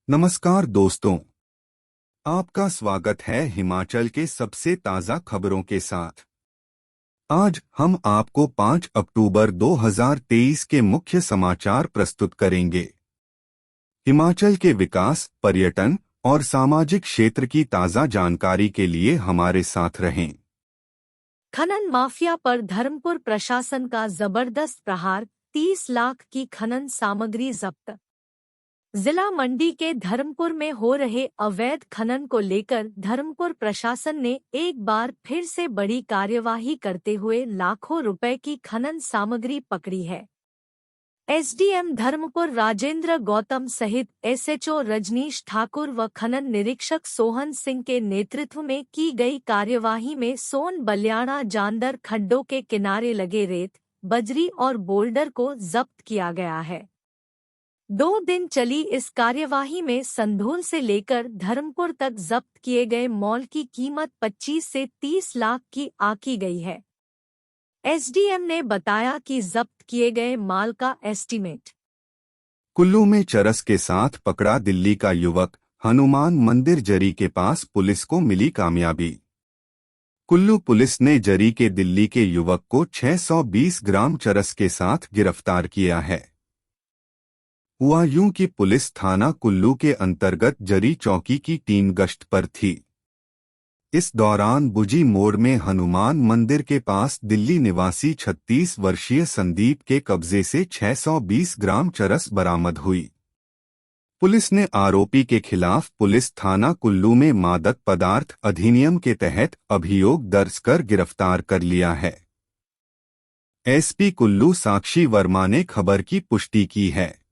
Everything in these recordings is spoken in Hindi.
नमस्कार दोस्तों, आपका स्वागत है हिमाचल के सबसे ताज़ा खबरों के साथ। आज हम आपको 5 अक्टूबर 2023 के मुख्य समाचार प्रस्तुत करेंगे। हिमाचल के विकास, पर्यटन और सामाजिक क्षेत्र की ताज़ा जानकारी के लिए हमारे साथ रहें। खनन माफिया पर धर्मपुर प्रशासन का जबरदस्त प्रहार, 30 लाख की खनन सामग्री जब्त। जिला मंडी के धर्मपुर में हो रहे अवैध खनन को लेकर धर्मपुर प्रशासन ने एक बार फिर से बड़ी कार्यवाही करते हुए लाखों रुपए की खनन सामग्री पकड़ी है। एसडीएम धर्मपुर राजेंद्र गौतम सहित एसएचओ रजनीश ठाकुर व खनन निरीक्षक सोहन सिंह के नेतृत्व में की गई कार्यवाही में सोन बलियाड़ा जानदर खड्डों के किनारे लगे रेत, बजरी और बोल्डर को जब्त किया गया है। 2 दिन चली इस कार्यवाही में संधोल से लेकर धर्मपुर तक जब्त किए गए मॉल की कीमत 25 से 30 लाख की आकी गई है। एसडीएम ने बताया कि जब्त किए गए माल का एस्टीमेट। कुल्लू में चरस के साथ पकड़ा दिल्ली का युवक, हनुमान मंदिर जरी के पास पुलिस को मिली कामयाबी। कुल्लू पुलिस ने जरी के दिल्ली के युवक को 620 ग्राम चरस के साथ गिरफ्तार किया है। हुआ यूं कि पुलिस थाना कुल्लू के अंतर्गत जरी चौकी की टीम गश्त पर थी। इस दौरान बुजी मोड़ में हनुमान मंदिर के पास दिल्ली निवासी 36 वर्षीय संदीप के कब्जे से 620 ग्राम चरस बरामद हुई। पुलिस ने आरोपी के खिलाफ पुलिस थाना कुल्लू में मादक पदार्थ अधिनियम के तहत अभियोग दर्ज कर गिरफ्तार कर लिया है। एसपी कुल्लू साक्षी वर्मा ने खबर की पुष्टि की है।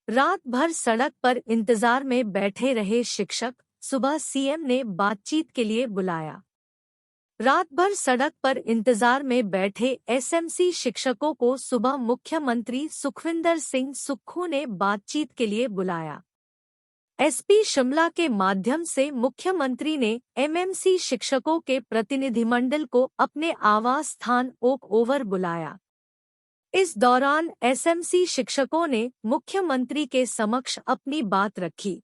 रात भर सड़क पर इंतजार में बैठे रहे शिक्षक, सुबह सीएम ने बातचीत के लिए बुलाया। रात भर सड़क पर इंतजार में बैठे एसएमसी शिक्षकों को सुबह मुख्यमंत्री सुखविंदर सिंह सुक्खू ने बातचीत के लिए बुलाया। एसपी शिमला के माध्यम से मुख्यमंत्री ने एमएमसी शिक्षकों के प्रतिनिधिमंडल को अपने आवास स्थान ओक ओवर बुलाया। इस दौरान एसएमसी शिक्षकों ने मुख्यमंत्री के समक्ष अपनी बात रखी।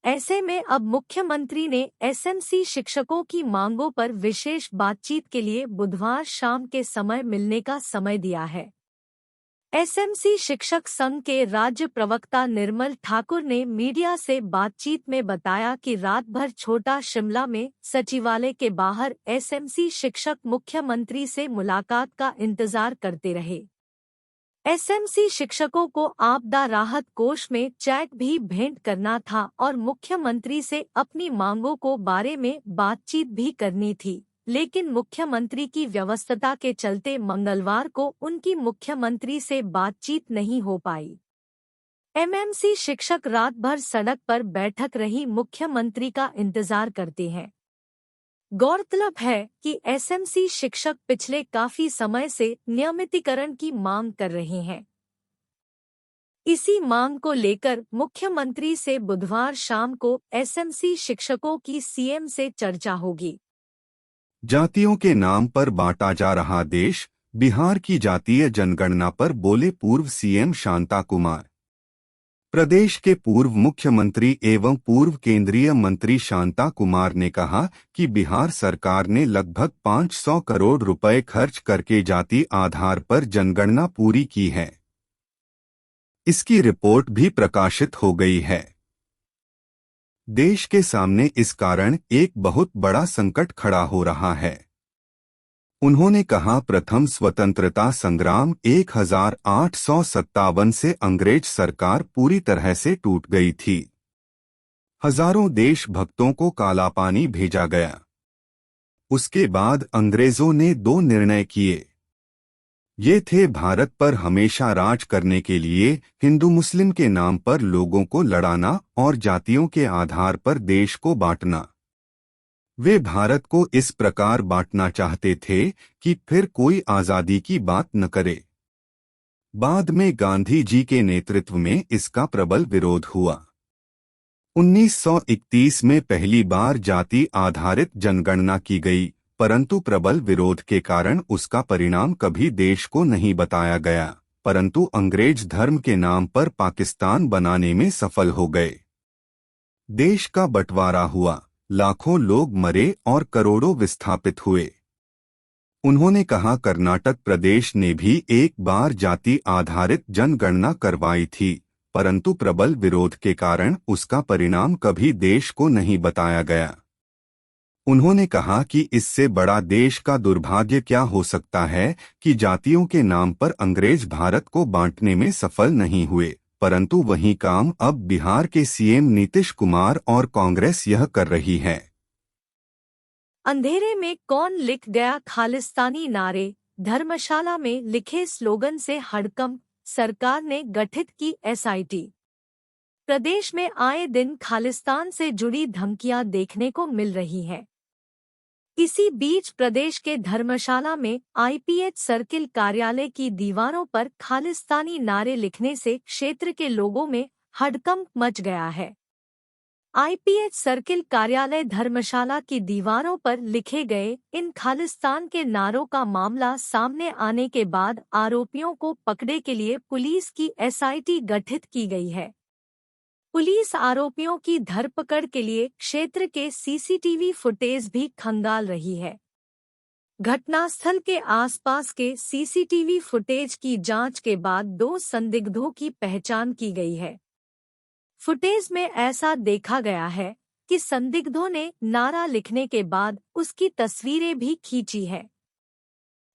ऐसे में अब मुख्यमंत्री ने एसएमसी शिक्षकों की मांगों पर विशेष बातचीत के लिए बुधवार शाम के समय मिलने का समय दिया है। एसएमसी शिक्षक संघ के राज्य प्रवक्ता निर्मल ठाकुर ने मीडिया से बातचीत में बताया कि रात भर छोटा शिमला में सचिवालय के बाहर एसएमसी शिक्षक मुख्यमंत्री से मुलाकात का इंतजार करते रहे। एसएमसी शिक्षकों को आपदा राहत कोष में चेक भी भेंट करना था और मुख्यमंत्री से अपनी मांगों को बारे में बातचीत भी करनी थी, लेकिन मुख्यमंत्री की व्यस्तता के चलते मंगलवार को उनकी मुख्यमंत्री से बातचीत नहीं हो पाई। एमएमसी शिक्षक रात भर सड़क पर बैठक रही मुख्यमंत्री का इंतजार करते हैं। गौरतलब है कि एसएमसी शिक्षक पिछले काफी समय से नियमितीकरण की मांग कर रहे हैं। इसी मांग को लेकर मुख्यमंत्री से बुधवार शाम को एसएमसी शिक्षकों की सीएम से चर्चा होगी। जातियों के नाम पर बांटा जा रहा देश, बिहार की जातीय जनगणना पर बोले पूर्व सीएम शांता कुमार। प्रदेश के पूर्व मुख्यमंत्री एवं पूर्व केंद्रीय मंत्री शांता कुमार ने कहा कि बिहार सरकार ने लगभग 500 करोड़ रुपए खर्च करके जाति आधार पर जनगणना पूरी की है। इसकी रिपोर्ट भी प्रकाशित हो गई है। देश के सामने इस कारण एक बहुत बड़ा संकट खड़ा हो रहा है। उन्होंने कहा, प्रथम स्वतंत्रता संग्राम 1857 से अंग्रेज सरकार पूरी तरह से टूट गई थी। हजारों देशभक्तों को काला पानी भेजा गया। उसके बाद अंग्रेजों ने 2 निर्णय किए। ये थे भारत पर हमेशा राज करने के लिए हिंदू मुस्लिम के नाम पर लोगों को लड़ाना और जातियों के आधार पर देश को बांटना। वे भारत को इस प्रकार बांटना चाहते थे कि फिर कोई आजादी की बात न करे। बाद में गांधी जी के नेतृत्व में इसका प्रबल विरोध हुआ। 1931 में पहली बार जाति आधारित जनगणना की गई, परंतु प्रबल विरोध के कारण उसका परिणाम कभी देश को नहीं बताया गया। परंतु अंग्रेज धर्म के नाम पर पाकिस्तान बनाने में सफल हो गए। देश का बंटवारा हुआ, लाखों लोग मरे और करोड़ों विस्थापित हुए। उन्होंने कहा कर्नाटक प्रदेश ने भी एक बार जाति आधारित जनगणना करवाई थी, परंतु प्रबल विरोध के कारण उसका परिणाम कभी देश को नहीं बताया गया। उन्होंने कहा कि इससे बड़ा देश का दुर्भाग्य क्या हो सकता है कि जातियों के नाम पर अंग्रेज भारत को बांटने में सफल नहीं हुए, परंतु वही काम अब बिहार के सीएम नीतीश कुमार और कांग्रेस यह कर रही है। अंधेरे में कौन लिख गया खालिस्तानी नारे, धर्मशाला में लिखे स्लोगन से हड़कंप, सरकार ने गठित की एसआईटी। प्रदेश में आए दिन खालिस्तान से जुड़ी धमकियां देखने को मिल रही हैं। इसी बीच प्रदेश के धर्मशाला में आईपीएच सर्किल कार्यालय की दीवारों पर खालिस्तानी नारे लिखने से क्षेत्र के लोगों में हड़कंप मच गया है। आईपीएच सर्किल कार्यालय धर्मशाला की दीवारों पर लिखे गए इन खालिस्तान के नारों का मामला सामने आने के बाद आरोपियों को पकड़ने के लिए पुलिस की एसआईटी गठित की गई है। पुलिस आरोपियों की धरपकड़ के लिए क्षेत्र के सीसीटीवी फुटेज भी खंगाल रही है। घटनास्थल के आसपास के सीसीटीवी फुटेज की जांच के बाद 2 संदिग्धों की पहचान की गई है। फुटेज में ऐसा देखा गया है कि संदिग्धों ने नारा लिखने के बाद उसकी तस्वीरें भी खींची है।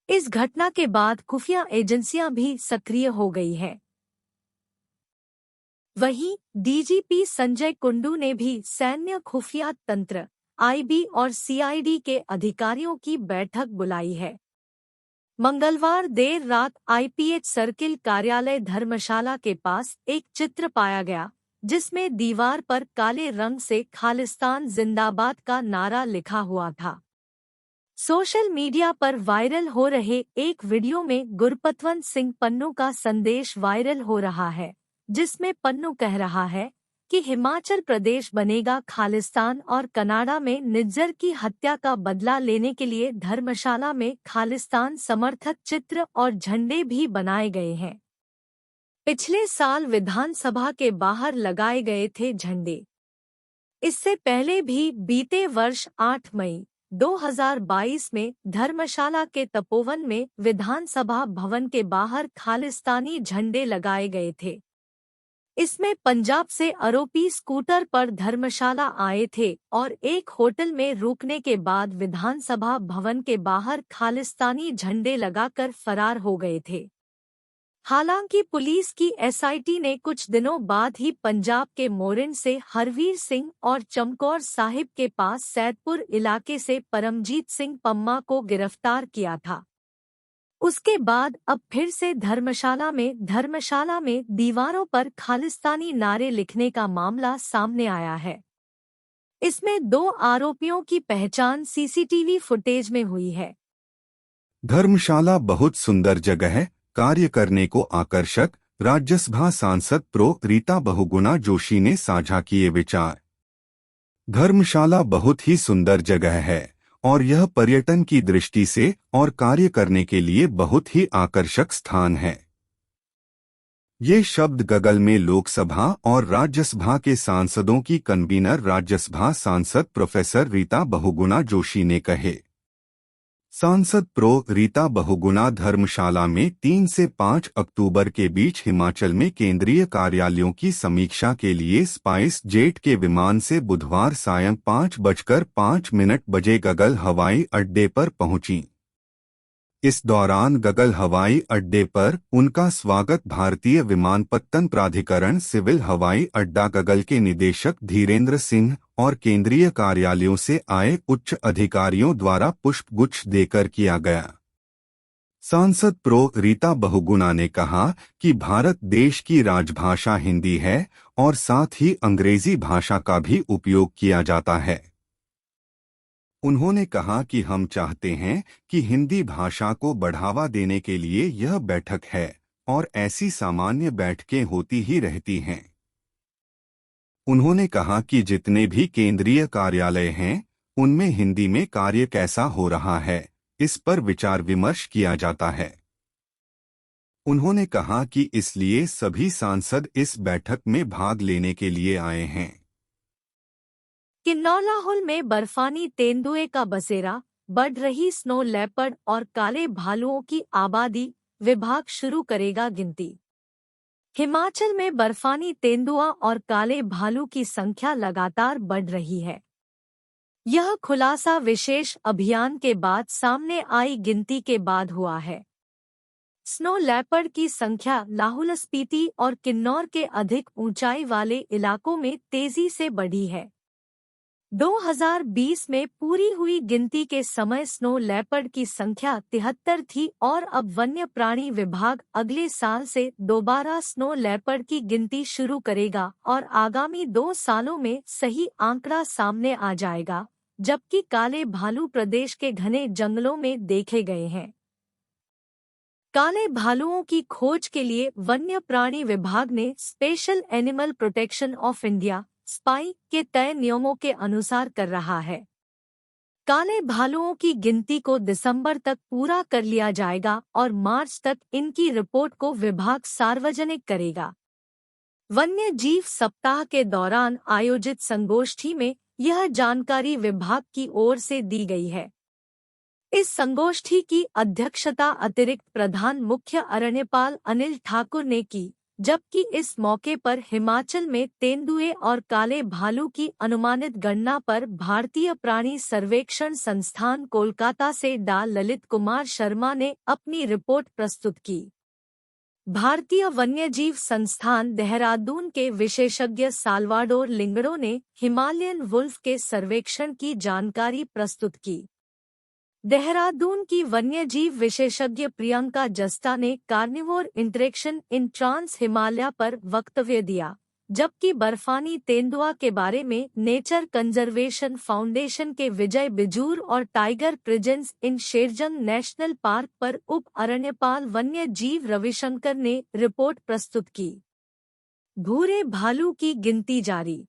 इस घटना के बाद खुफिया एजेंसियां भी सक्रिय हो गई हैं। वहीं डीजीपी संजय कुंडू ने भी सैन्य खुफिया तंत्र, आईबी और सीआईडी के अधिकारियों की बैठक बुलाई है। मंगलवार देर रात आईपीएच सर्किल कार्यालय धर्मशाला के पास एक चित्र पाया गया, जिसमें दीवार पर काले रंग से खालिस्तान जिंदाबाद का नारा लिखा हुआ था। सोशल मीडिया पर वायरल हो रहे एक वीडियो में गुरपतवंत सिंह पन्नू का संदेश वायरल हो रहा है, जिसमें पन्नू कह रहा है कि हिमाचल प्रदेश बनेगा खालिस्तान और कनाडा में निज्जर की हत्या का बदला लेने के लिए धर्मशाला में खालिस्तान समर्थक चित्र और झंडे भी बनाए गए हैं। पिछले साल विधानसभा के बाहर लगाए गए थे झंडे। इससे पहले भी बीते वर्ष 8 मई 2022 में धर्मशाला के तपोवन में विधानसभा भवन के बाहर खालिस्तानी झंडे लगाए गए थे। इसमें पंजाब से आरोपी स्कूटर पर धर्मशाला आए थे और एक होटल में रुकने के बाद विधानसभा भवन के बाहर खालिस्तानी झंडे लगाकर फरार हो गए थे। हालांकि पुलिस की एसआईटी ने कुछ दिनों बाद ही पंजाब के मोरिन से हरवीर सिंह और चमकौर साहिब के पास सैदपुर इलाके से परमजीत सिंह पम्मा को गिरफ्तार किया था। उसके बाद अब फिर से धर्मशाला में दीवारों पर खालिस्तानी नारे लिखने का मामला सामने आया है। इसमें 2 आरोपियों की पहचान सीसीटीवी फुटेज में हुई है। धर्मशाला बहुत सुंदर जगह है, कार्य करने को आकर्षक। राज्यसभा सांसद प्रो रीता बहुगुणा जोशी ने साझा किए विचार। धर्मशाला बहुत ही सुंदर जगह है और यह पर्यटन की दृष्टि से और कार्य करने के लिए बहुत ही आकर्षक स्थान है। ये शब्द गगल में लोकसभा और राज्यसभा के सांसदों की कन्वीनर राज्यसभा सांसद प्रोफेसर रीता बहुगुणा जोशी ने कहे। सांसद प्रो रीता बहुगुणा धर्मशाला में 3 से 5 अक्टूबर के बीच हिमाचल में केंद्रीय कार्यालयों की समीक्षा के लिए स्पाइस जेट के विमान से बुधवार सायं 5:05 बजे गगल हवाई अड्डे पर पहुंची। इस दौरान गगल हवाई अड्डे पर उनका स्वागत भारतीय विमानपत्तन प्राधिकरण सिविल हवाई अड्डा गगल के निदेशक धीरेन्द्र सिंह और केंद्रीय कार्यालयों से आए उच्च अधिकारियों द्वारा पुष्पगुच्छ देकर किया गया। सांसद प्रो रीता बहुगुणा ने कहा कि भारत देश की राजभाषा हिंदी है और साथ ही अंग्रेजी भाषा का भी उपयोग किया जाता है। उन्होंने कहा कि हम चाहते हैं कि हिंदी भाषा को बढ़ावा देने के लिए यह बैठक है और ऐसी सामान्य बैठकें होती ही रहती हैं। उन्होंने कहा कि जितने भी केंद्रीय कार्यालय हैं, उनमें हिंदी में कार्य कैसा हो रहा है, इस पर विचार विमर्श किया जाता है। उन्होंने कहा कि इसलिए सभी सांसद इस बैठक में भाग लेने के लिए आए हैं। किन्नौर लाहौल में बर्फानी तेंदुए का बसेरा, बढ़ रही स्नो लेपर्ड और काले भालुओं की आबादी, विभाग शुरू करेगा गिनती। हिमाचल में बर्फानी तेंदुआ और काले भालू की संख्या लगातार बढ़ रही है। यह खुलासा विशेष अभियान के बाद सामने आई गिनती के बाद हुआ है। स्नो लेपर्ड की संख्या लाहौल स्पीति और किन्नौर के अधिक ऊंचाई वाले इलाकों में तेजी से बढ़ी है। 2020 में पूरी हुई गिनती के समय स्नो लेपर्ड की संख्या 73 थी और अब वन्य प्राणी विभाग अगले साल से दोबारा स्नो लेपर्ड की गिनती शुरू करेगा और आगामी 2 सालों में सही आंकड़ा सामने आ जाएगा, जबकि काले भालू प्रदेश के घने जंगलों में देखे गए हैं। काले भालुओं की खोज के लिए वन्य प्राणी विभाग ने special animal protection of India spy के तय नियमों के अनुसार कर रहा है। काले भालुओं की गिनती को दिसंबर तक पूरा कर लिया जाएगा और मार्च तक इनकी रिपोर्ट को विभाग सार्वजनिक करेगा। वन्य जीव सप्ताह के दौरान आयोजित संगोष्ठी में यह जानकारी विभाग की ओर से दी गई है। इस संगोष्ठी की अध्यक्षता अतिरिक्त प्रधान मुख्य अरण्यपाल अनिल ठाकुर ने की, जबकि इस मौके पर हिमाचल में तेंदुए और काले भालू की अनुमानित गणना पर भारतीय प्राणी सर्वेक्षण संस्थान कोलकाता से डा ललित कुमार शर्मा ने अपनी रिपोर्ट प्रस्तुत की। भारतीय वन्यजीव संस्थान देहरादून के विशेषज्ञ साल्वाडोर लिंगड़ो ने हिमालयन वुल्फ के सर्वेक्षण की जानकारी प्रस्तुत की। देहरादून की वन्यजीव विशेषज्ञ प्रियंका जस्टा ने carnivore interaction in trans Himalaya पर वक्तव्य दिया, जबकि बर्फानी तेंदुआ के बारे में नेचर कंजर्वेशन फाउंडेशन के विजय बिजूर और tiger presence in Sherjung national park पर उप अरण्यपाल वन्य जीव रविशंकर ने रिपोर्ट प्रस्तुत की। भूरे भालू की गिनती जारी।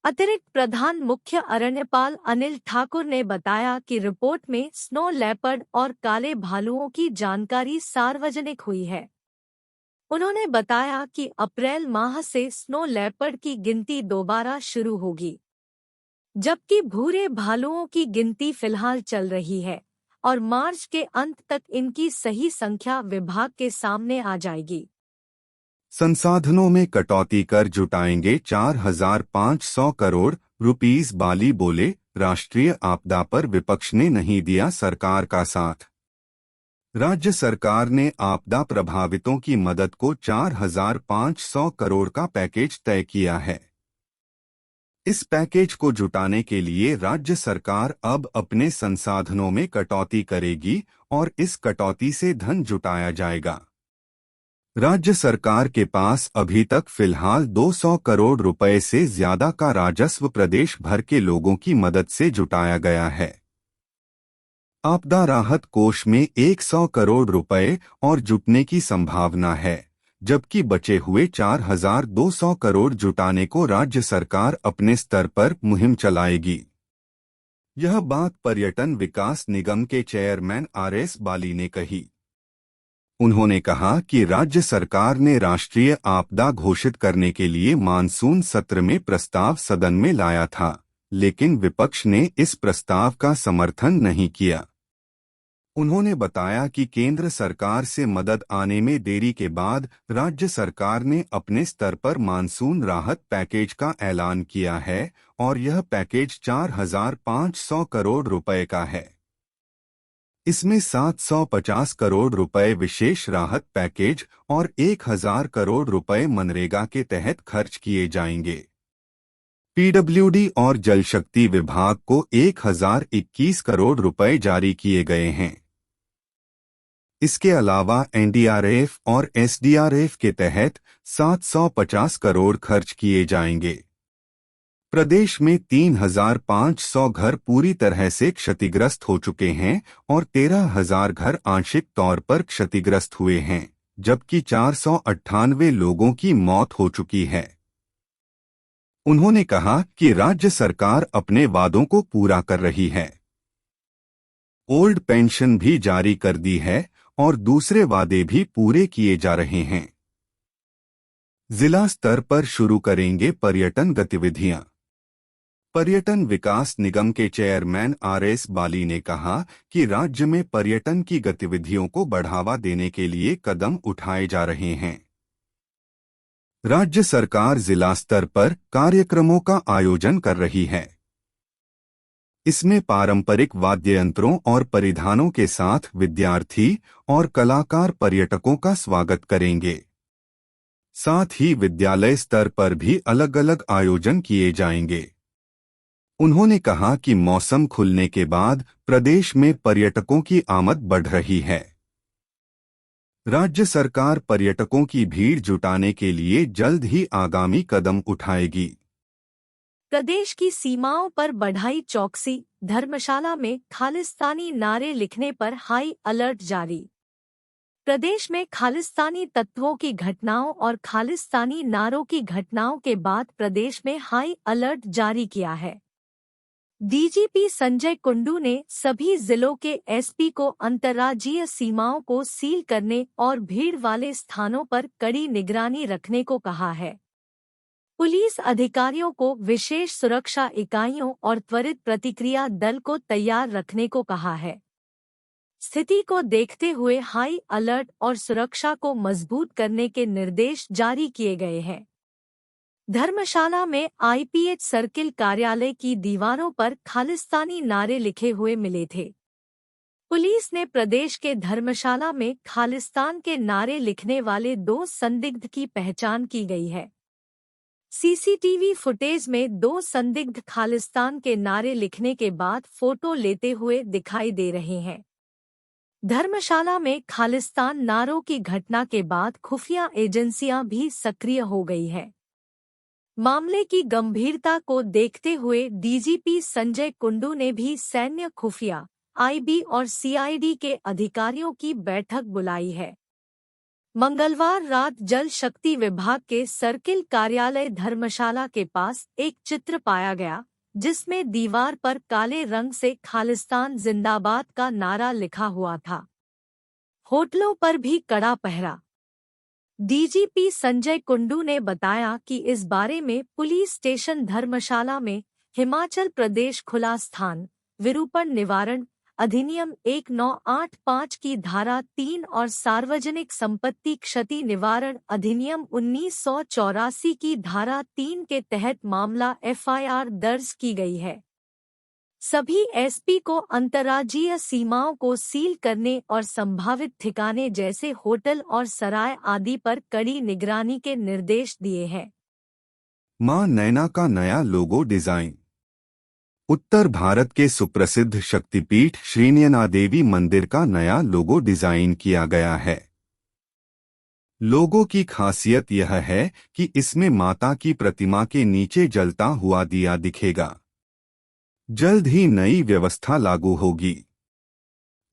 अतिरिक्त प्रधान मुख्य अरण्यपाल अनिल ठाकुर ने बताया कि रिपोर्ट में स्नो लेपर्ड और काले भालुओं की जानकारी सार्वजनिक हुई है। उन्होंने बताया कि अप्रैल माह से स्नो लेपर्ड की गिनती दोबारा शुरू होगी, जबकि भूरे भालुओं की गिनती फिलहाल चल रही है और मार्च के अंत तक इनकी सही संख्या विभाग के सामने आ जाएगी। संसाधनों में कटौती कर जुटाएंगे 4,500 करोड़ रुपीस, बाली बोले। राष्ट्रीय आपदा पर विपक्ष ने नहीं दिया सरकार का साथ। राज्य सरकार ने आपदा प्रभावितों की मदद को 4,500 करोड़ का पैकेज तय किया है। इस पैकेज को जुटाने के लिए राज्य सरकार अब अपने संसाधनों में कटौती करेगी और इस कटौती से धन जुटाया जाएगा। राज्य सरकार के पास अभी तक फिलहाल 200 करोड़ रुपए से ज्यादा का राजस्व प्रदेश भर के लोगों की मदद से जुटाया गया है। आपदा राहत कोष में 100 करोड़ रुपए और जुटने की संभावना है, जबकि बचे हुए 4,200 करोड़ जुटाने को राज्य सरकार अपने स्तर पर मुहिम चलाएगी। यह बात पर्यटन विकास निगम के चेयरमैन RS बाली ने कही। उन्होंने कहा कि राज्य सरकार ने राष्ट्रीय आपदा घोषित करने के लिए मानसून सत्र में प्रस्ताव सदन में लाया था, लेकिन विपक्ष ने इस प्रस्ताव का समर्थन नहीं किया। उन्होंने बताया कि केंद्र सरकार से मदद आने में देरी के बाद राज्य सरकार ने अपने स्तर पर मानसून राहत पैकेज का ऐलान किया है और यह पैकेज 4,500 करोड़ रुपए का है। इसमें 750 करोड़ रुपए विशेष राहत पैकेज और 1,000 करोड़ रुपए मनरेगा के तहत खर्च किए जाएंगे। पीडब्ल्यूडी और जल शक्ति विभाग को 1,021 करोड़ रुपए जारी किए गए हैं। इसके अलावा NDRF और SDRF के तहत 750 करोड़ खर्च किए जाएंगे। प्रदेश में 3,500 घर पूरी तरह से क्षतिग्रस्त हो चुके हैं और 13,000 घर आंशिक तौर पर क्षतिग्रस्त हुए हैं, जबकि 498 लोगों की मौत हो चुकी है। उन्होंने कहा कि राज्य सरकार अपने वादों को पूरा कर रही है। ओल्ड पेंशन भी जारी कर दी है और दूसरे वादे भी पूरे किए जा रहे हैं। जिला स्तर पर शुरू करेंगे पर्यटन गतिविधियां। पर्यटन विकास निगम के चेयरमैन आर.एस. बाली ने कहा कि राज्य में पर्यटन की गतिविधियों को बढ़ावा देने के लिए कदम उठाए जा रहे हैं। राज्य सरकार जिला स्तर पर कार्यक्रमों का आयोजन कर रही है। इसमें पारंपरिक वाद्य यंत्रों और परिधानों के साथ विद्यार्थी और कलाकार पर्यटकों का स्वागत करेंगे। साथ ही विद्यालय स्तर पर भी अलग अलग आयोजन किए जाएंगे। उन्होंने कहा कि मौसम खुलने के बाद प्रदेश में पर्यटकों की आमद बढ़ रही है। राज्य सरकार पर्यटकों की भीड़ जुटाने के लिए जल्द ही आगामी कदम उठाएगी। प्रदेश की सीमाओं पर बढ़ाई चौकसी, धर्मशाला में खालिस्तानी नारे लिखने पर हाई अलर्ट जारी। प्रदेश में खालिस्तानी तत्वों की घटनाओं और खालिस्तानी नारों की घटनाओं के बाद प्रदेश में हाई अलर्ट जारी किया है। डीजीपी संजय कुंडू ने सभी जिलों के एसपी को अंतर्राज्यीय सीमाओं को सील करने और भीड़ वाले स्थानों पर कड़ी निगरानी रखने को कहा है। पुलिस अधिकारियों को विशेष सुरक्षा इकाइयों और त्वरित प्रतिक्रिया दल को तैयार रखने को कहा है। स्थिति को देखते हुए हाई अलर्ट और सुरक्षा को मजबूत करने के निर्देश जारी किए गए हैं। धर्मशाला में आईपीएच सर्किल कार्यालय की दीवारों पर खालिस्तानी नारे लिखे हुए मिले थे। पुलिस ने प्रदेश के धर्मशाला में खालिस्तान के नारे लिखने वाले 2 संदिग्ध की पहचान की गई है। सीसीटीवी फुटेज में 2 संदिग्ध खालिस्तान के नारे लिखने के बाद फोटो लेते हुए दिखाई दे रहे हैं। धर्मशाला में खालिस्तान नारों की घटना के बाद खुफिया एजेंसियां भी सक्रिय हो गई है। मामले की गंभीरता को देखते हुए डीजीपी संजय कुंडू ने भी सैन्य खुफिया, आईबी और सीआईडी के अधिकारियों की बैठक बुलाई है। मंगलवार रात जल शक्ति विभाग के सर्किल कार्यालय धर्मशाला के पास एक चित्र पाया गया, जिसमें दीवार पर काले रंग से खालिस्तान जिंदाबाद का नारा लिखा हुआ था। होटलों पर भी कड़ा पहरा। डीजीपी संजय कुंडू ने बताया कि इस बारे में पुलिस स्टेशन धर्मशाला में हिमाचल प्रदेश खुला स्थान विरूपण निवारण अधिनियम 1985 की धारा 3 और सार्वजनिक संपत्ति क्षति निवारण अधिनियम 1984 की धारा 3 के तहत मामला एफआईआर दर्ज की गई है। सभी एसपी को अंतर्राज्यीय सीमाओं को सील करने और संभावित ठिकाने जैसे होटल और सराय आदि पर कड़ी निगरानी के निर्देश दिए हैं। मां नैना का नया लोगो डिजाइन। उत्तर भारत के सुप्रसिद्ध शक्तिपीठ श्री नैना देवी मंदिर का नया लोगो डिजाइन किया गया है। लोगो की खासियत यह है कि इसमें माता की प्रतिमा के नीचे जलता हुआ दिया दिखेगा। जल्द ही नई व्यवस्था लागू होगी।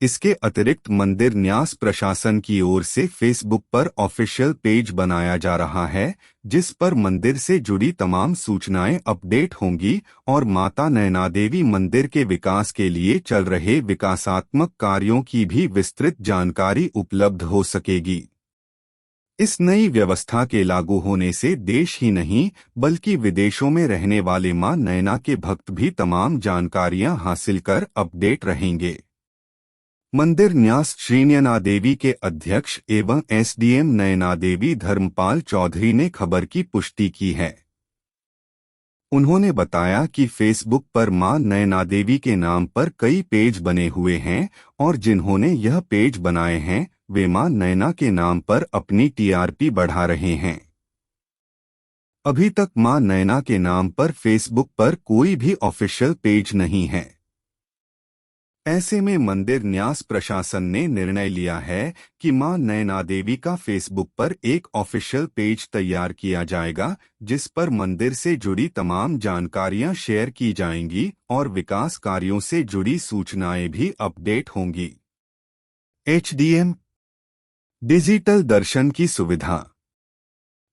इसके अतिरिक्त मंदिर न्यास प्रशासन की ओर से फेसबुक पर ऑफिशियल पेज बनाया जा रहा है, जिस पर मंदिर से जुड़ी तमाम सूचनाएं अपडेट होंगी और माता नैना देवी मंदिर के विकास के लिए चल रहे विकासात्मक कार्यों की भी विस्तृत जानकारी उपलब्ध हो सकेगी। इस नई व्यवस्था के लागू होने से देश ही नहीं बल्कि विदेशों में रहने वाले मां नैना के भक्त भी तमाम जानकारियां हासिल कर अपडेट रहेंगे। मंदिर न्यास श्री नैना देवी के अध्यक्ष एवं एसडीएम नैना देवी धर्मपाल चौधरी ने खबर की पुष्टि की है। उन्होंने बताया कि फेसबुक पर मां नैना देवी के नाम पर कई पेज बने हुए हैं और जिन्होंने यह पेज बनाए हैं वे मां नैना के नाम पर अपनी टीआरपी बढ़ा रहे हैं। अभी तक मां नैना के नाम पर फेसबुक पर कोई भी ऑफिशियल पेज नहीं है। ऐसे में मंदिर न्यास प्रशासन ने निर्णय लिया है कि मां नैना देवी का फेसबुक पर एक ऑफिशियल पेज तैयार किया जाएगा, जिस पर मंदिर से जुड़ी तमाम जानकारियां शेयर की जाएंगी और विकास कार्यों से जुड़ी सूचनाएं भी अपडेट होंगी। एचडीएम डिजिटल दर्शन की सुविधा।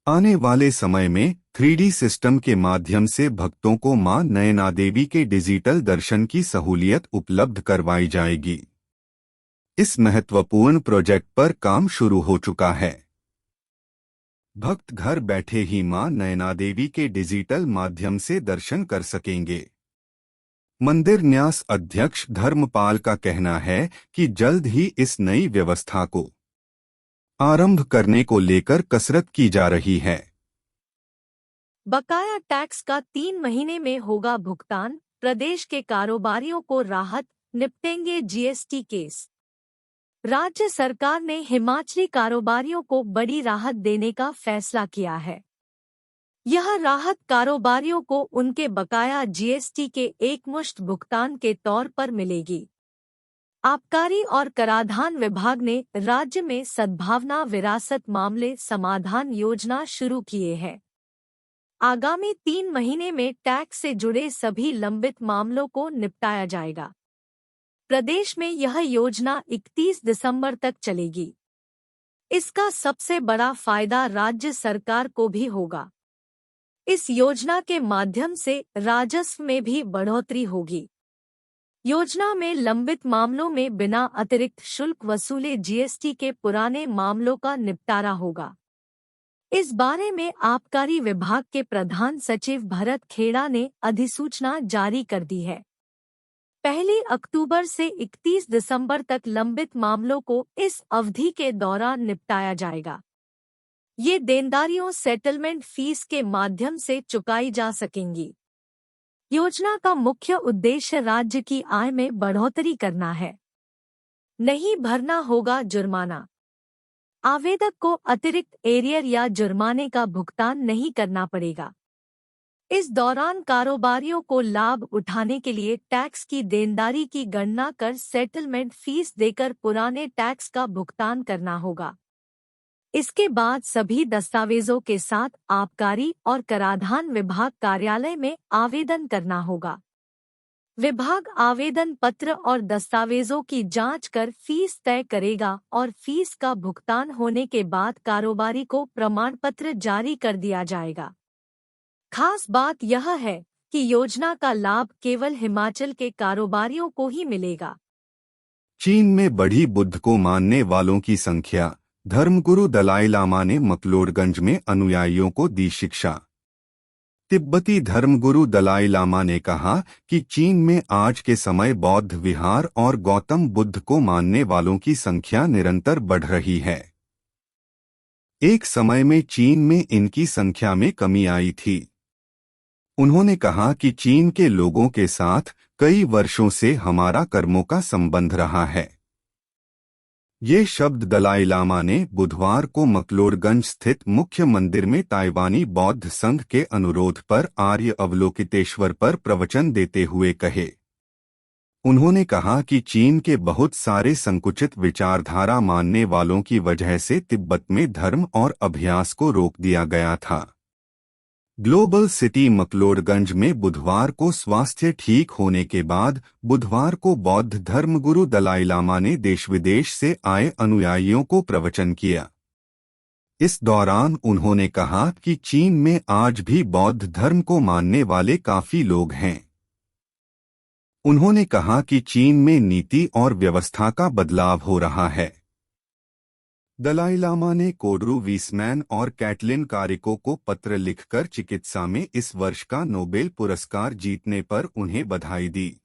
आने वाले समय में 3D सिस्टम के माध्यम से भक्तों को मां नैना देवी के डिजिटल दर्शन की सहूलियत उपलब्ध करवाई जाएगी। इस महत्वपूर्ण प्रोजेक्ट पर काम शुरू हो चुका है। भक्त घर बैठे ही मां नयना देवी के डिजिटल माध्यम से दर्शन कर सकेंगे। मंदिर न्यास अध्यक्ष धर्मपाल का कहना है कि जल्द ही इस नई व्यवस्था को आरंभ करने को लेकर कसरत की जा रही है। बकाया टैक्स का 3 महीने में होगा भुगतान, प्रदेश के कारोबारियों को राहत, निपटेंगे जीएसटी केस। राज्य सरकार ने हिमाचली कारोबारियों को बड़ी राहत देने का फैसला किया है। यह राहत कारोबारियों को उनके बकाया जीएसटी के एकमुश्त भुगतान के तौर पर मिलेगी। आबकारी और कराधान विभाग ने राज्य में सद्भावना विरासत मामले समाधान योजना शुरू किए है। आगामी 3 महीने में टैक्स से जुड़े सभी लंबित मामलों को निपटाया जाएगा। प्रदेश में यह योजना 31 दिसंबर तक चलेगी। इसका सबसे बड़ा फायदा राज्य सरकार को भी होगा। इस योजना के माध्यम से राजस्व में भी बढ़ोतरी होगी। योजना में लंबित मामलों में बिना अतिरिक्त शुल्क वसूले जीएसटी के पुराने मामलों का निपटारा होगा। इस बारे में आबकारी विभाग के प्रधान सचिव भरत खेड़ा ने अधिसूचना जारी कर दी है। 1 अक्टूबर से 31 दिसंबर तक लंबित मामलों को इस अवधि के दौरान निपटाया जाएगा। ये देनदारियों सेटलमेंट फीस के माध्यम से चुकाई जा सकेंगी। योजना का मुख्य उद्देश्य राज्य की आय में बढ़ोतरी करना है। नहीं भरना होगा जुर्माना। आवेदक को अतिरिक्त एरियर या जुर्माने का भुगतान नहीं करना पड़ेगा। इस दौरान कारोबारियों को लाभ उठाने के लिए टैक्स की देनदारी की गणना कर सेटलमेंट फीस देकर पुराने टैक्स का भुगतान करना होगा। इसके बाद सभी दस्तावेजों के साथ आबकारी और कराधान विभाग कार्यालय में आवेदन करना होगा। विभाग आवेदन पत्र और दस्तावेजों की जांच कर फीस तय करेगा और फीस का भुगतान होने के बाद कारोबारी को प्रमाण पत्र जारी कर दिया जाएगा। खास बात यह है कि योजना का लाभ केवल हिमाचल के कारोबारियों को ही मिलेगा। चीन में बढ़ी बुद्ध को मानने वालों की संख्या, धर्मगुरु दलाई लामा ने मकलोडगंज में अनुयायियों को दी शिक्षा। तिब्बती धर्मगुरु दलाई लामा ने कहा कि चीन में आज के समय बौद्ध विहार और गौतम बुद्ध को मानने वालों की संख्या निरंतर बढ़ रही है। एक समय में चीन में इनकी संख्या में कमी आई थी। उन्होंने कहा कि चीन के लोगों के साथ कई वर्षों से हमारा कर्मों का संबंध रहा है। ये शब्द दलाई लामा ने बुधवार को मकलोडगंज स्थित मुख्य मंदिर में ताइवानी बौद्ध संघ के अनुरोध पर आर्य अवलोकितेश्वर पर प्रवचन देते हुए कहे। उन्होंने कहा कि चीन के बहुत सारे संकुचित विचारधारा मानने वालों की वजह से तिब्बत में धर्म और अभ्यास को रोक दिया गया था। ग्लोबल सिटी मकलोडगंज में बुधवार को स्वास्थ्य ठीक होने के बाद बुधवार को बौद्ध धर्मगुरु दलाई लामा ने देश विदेश से आए अनुयायियों को प्रवचन किया। इस दौरान उन्होंने कहा कि चीन में आज भी बौद्ध धर्म को मानने वाले काफी लोग हैं। उन्होंने कहा कि चीन में नीति और व्यवस्था का बदलाव हो रहा है। दलाई लामा ने कोडरू वीसमैन और कैटलिन कारिको को पत्र लिखकर चिकित्सा में इस वर्ष का नोबेल पुरस्कार जीतने पर उन्हें बधाई दी।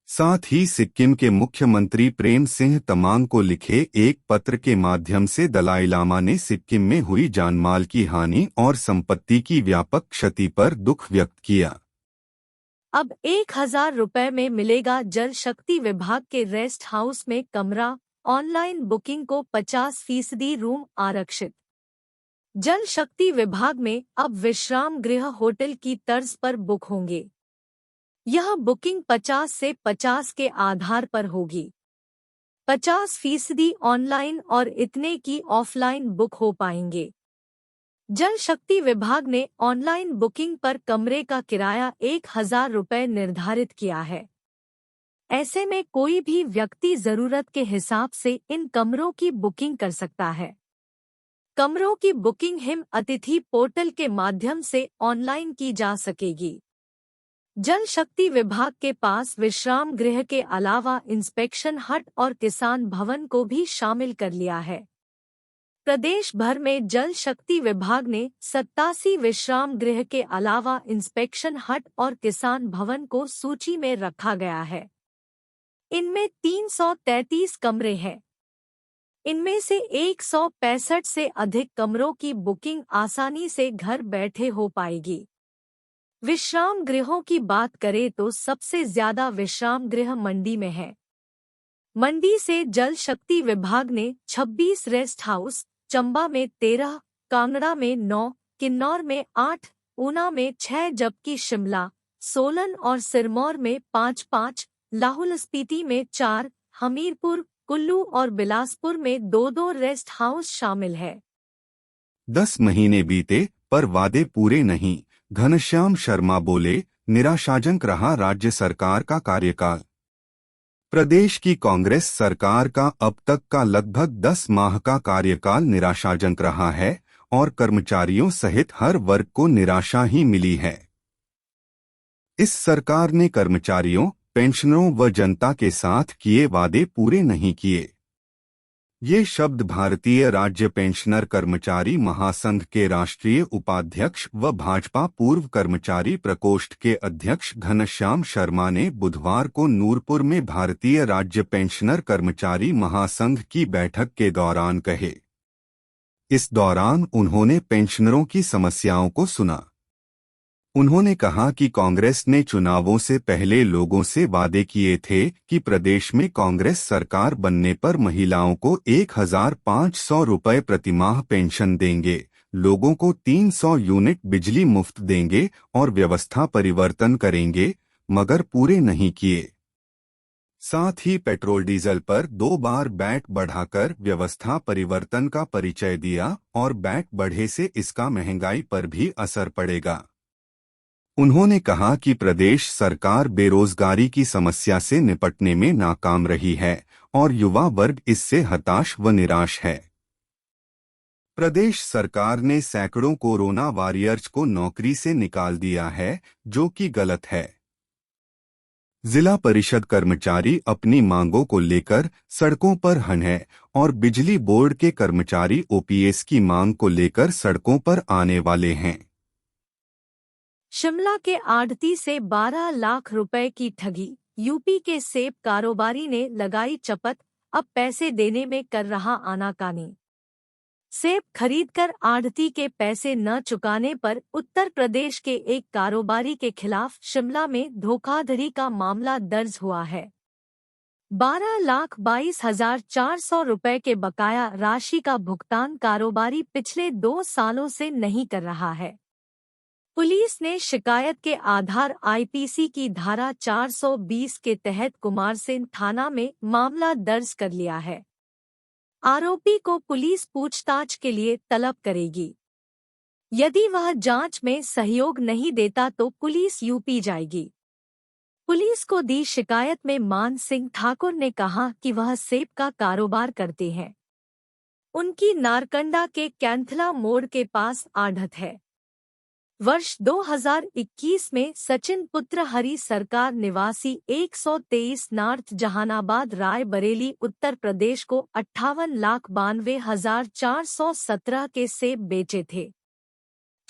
साथ ही सिक्किम के मुख्यमंत्री प्रेम सिंह तमांग को लिखे एक पत्र के माध्यम से दलाई लामा ने सिक्किम में हुई जानमाल की हानि और संपत्ति की व्यापक क्षति पर दुख व्यक्त किया। अब 1000 रुपए में मिलेगा जल शक्ति विभाग के रेस्ट हाउस में कमरा, ऑनलाइन बुकिंग को 50% रूम आरक्षित। जल शक्ति विभाग में अब विश्राम गृह होटल की तर्ज पर बुक होंगे। यह बुकिंग 50 से 50 के आधार पर होगी। 50% ऑनलाइन और इतने की ऑफलाइन बुक हो पाएंगे। जल शक्ति विभाग ने ऑनलाइन बुकिंग पर कमरे का किराया 1000 रुपए निर्धारित किया है। ऐसे में कोई भी व्यक्ति जरूरत के हिसाब से इन कमरों की बुकिंग कर सकता है। कमरों की बुकिंग हिम अतिथि पोर्टल के माध्यम से ऑनलाइन की जा सकेगी। जल शक्ति विभाग के पास विश्राम गृह के अलावा इंस्पेक्शन हट और किसान भवन को भी शामिल कर लिया है। प्रदेश भर में जल शक्ति विभाग ने 87 विश्राम गृह के अलावा इंस्पेक्शन हट और किसान भवन को सूची में रखा गया है। इनमें 333 कमरे हैं। इनमें से 165 से अधिक कमरों की बुकिंग आसानी से घर बैठे हो पाएगी। विश्राम गृहों की बात करें तो सबसे ज्यादा विश्राम गृह मंडी में है। मंडी से जल शक्ति विभाग ने 26 रेस्ट हाउस, चंबा में 13, कांगड़ा में 9, किन्नौर में 8, ऊना में 6 जबकि शिमला, सोलन और सिरमौर में 5-5, लाहौल स्पीति में 4, हमीरपुर, कुल्लू और बिलासपुर में 2-2 रेस्ट हाउस शामिल है। 10 महीने बीते पर वादे पूरे नहीं, घनश्याम शर्मा बोले, निराशाजनक रहा राज्य सरकार का कार्यकाल। प्रदेश की कांग्रेस सरकार का अब तक का लगभग 10 माह का कार्यकाल निराशाजनक रहा है और कर्मचारियों सहित हर वर्ग को निराशा ही मिली है। इस सरकार ने कर्मचारियों, पेंशनरों व जनता के साथ किए वादे पूरे नहीं किए। ये शब्द भारतीय राज्य पेंशनर कर्मचारी महासंघ के राष्ट्रीय उपाध्यक्ष व भाजपा पूर्व कर्मचारी प्रकोष्ठ के अध्यक्ष घनश्याम शर्मा ने बुधवार को नूरपुर में भारतीय राज्य पेंशनर कर्मचारी महासंघ की बैठक के दौरान कहे। इस दौरान उन्होंने पेंशनरों की समस्याओं को सुना। उन्होंने कहा कि कांग्रेस ने चुनावों से पहले लोगों से वादे किए थे कि प्रदेश में कांग्रेस सरकार बनने पर महिलाओं को 1,500 रुपये प्रतिमाह पेंशन देंगे, लोगों को 300 यूनिट बिजली मुफ्त देंगे और व्यवस्था परिवर्तन करेंगे, मगर पूरे नहीं किए। साथ ही पेट्रोल डीजल पर 2 बार वैट बढ़ाकर व्यवस्था परिवर्तन का परिचय दिया और वैट बढ़े से इसका महंगाई पर भी असर पड़ेगा। उन्होंने कहा कि प्रदेश सरकार बेरोजगारी की समस्या से निपटने में नाकाम रही है और युवा वर्ग इससे हताश व निराश है। प्रदेश सरकार ने सैकड़ों कोरोना वॉरियर्स को नौकरी से निकाल दिया है, जो कि गलत है। जिला परिषद कर्मचारी अपनी मांगों को लेकर सड़कों पर हैं और बिजली बोर्ड के कर्मचारी ओपीएस की मांग को लेकर सड़कों पर आने वाले हैं। शिमला के आढ़ती से 12 लाख रुपए की ठगी, यूपी के सेब कारोबारी ने लगाई चपत, अब पैसे देने में कर रहा आनाकानी। सेब खरीदकर आढ़ती के पैसे न चुकाने पर उत्तर प्रदेश के एक कारोबारी के खिलाफ शिमला में धोखाधड़ी का मामला दर्ज हुआ है। 12,22,400 रुपए के बकाया राशि का भुगतान कारोबारी पिछले 2 सालों से नहीं कर रहा है। पुलिस ने शिकायत के आधार आईपीसी की धारा 420 के तहत कुमारसेन थाना में मामला दर्ज कर लिया है। आरोपी को पुलिस पूछताछ के लिए तलब करेगी। यदि वह जांच में सहयोग नहीं देता तो पुलिस यूपी जाएगी। पुलिस को दी शिकायत में मान सिंह ठाकुर ने कहा कि वह सेब का कारोबार करते हैं। उनकी नारकंडा के कैंथला मोड़ के पास आढ़त है। वर्ष 2021 में सचिन पुत्र हरि सरकार निवासी 123 नॉर्थ जहानाबाद राय बरेली उत्तर प्रदेश को 58,92,417 के सेब बेचे थे।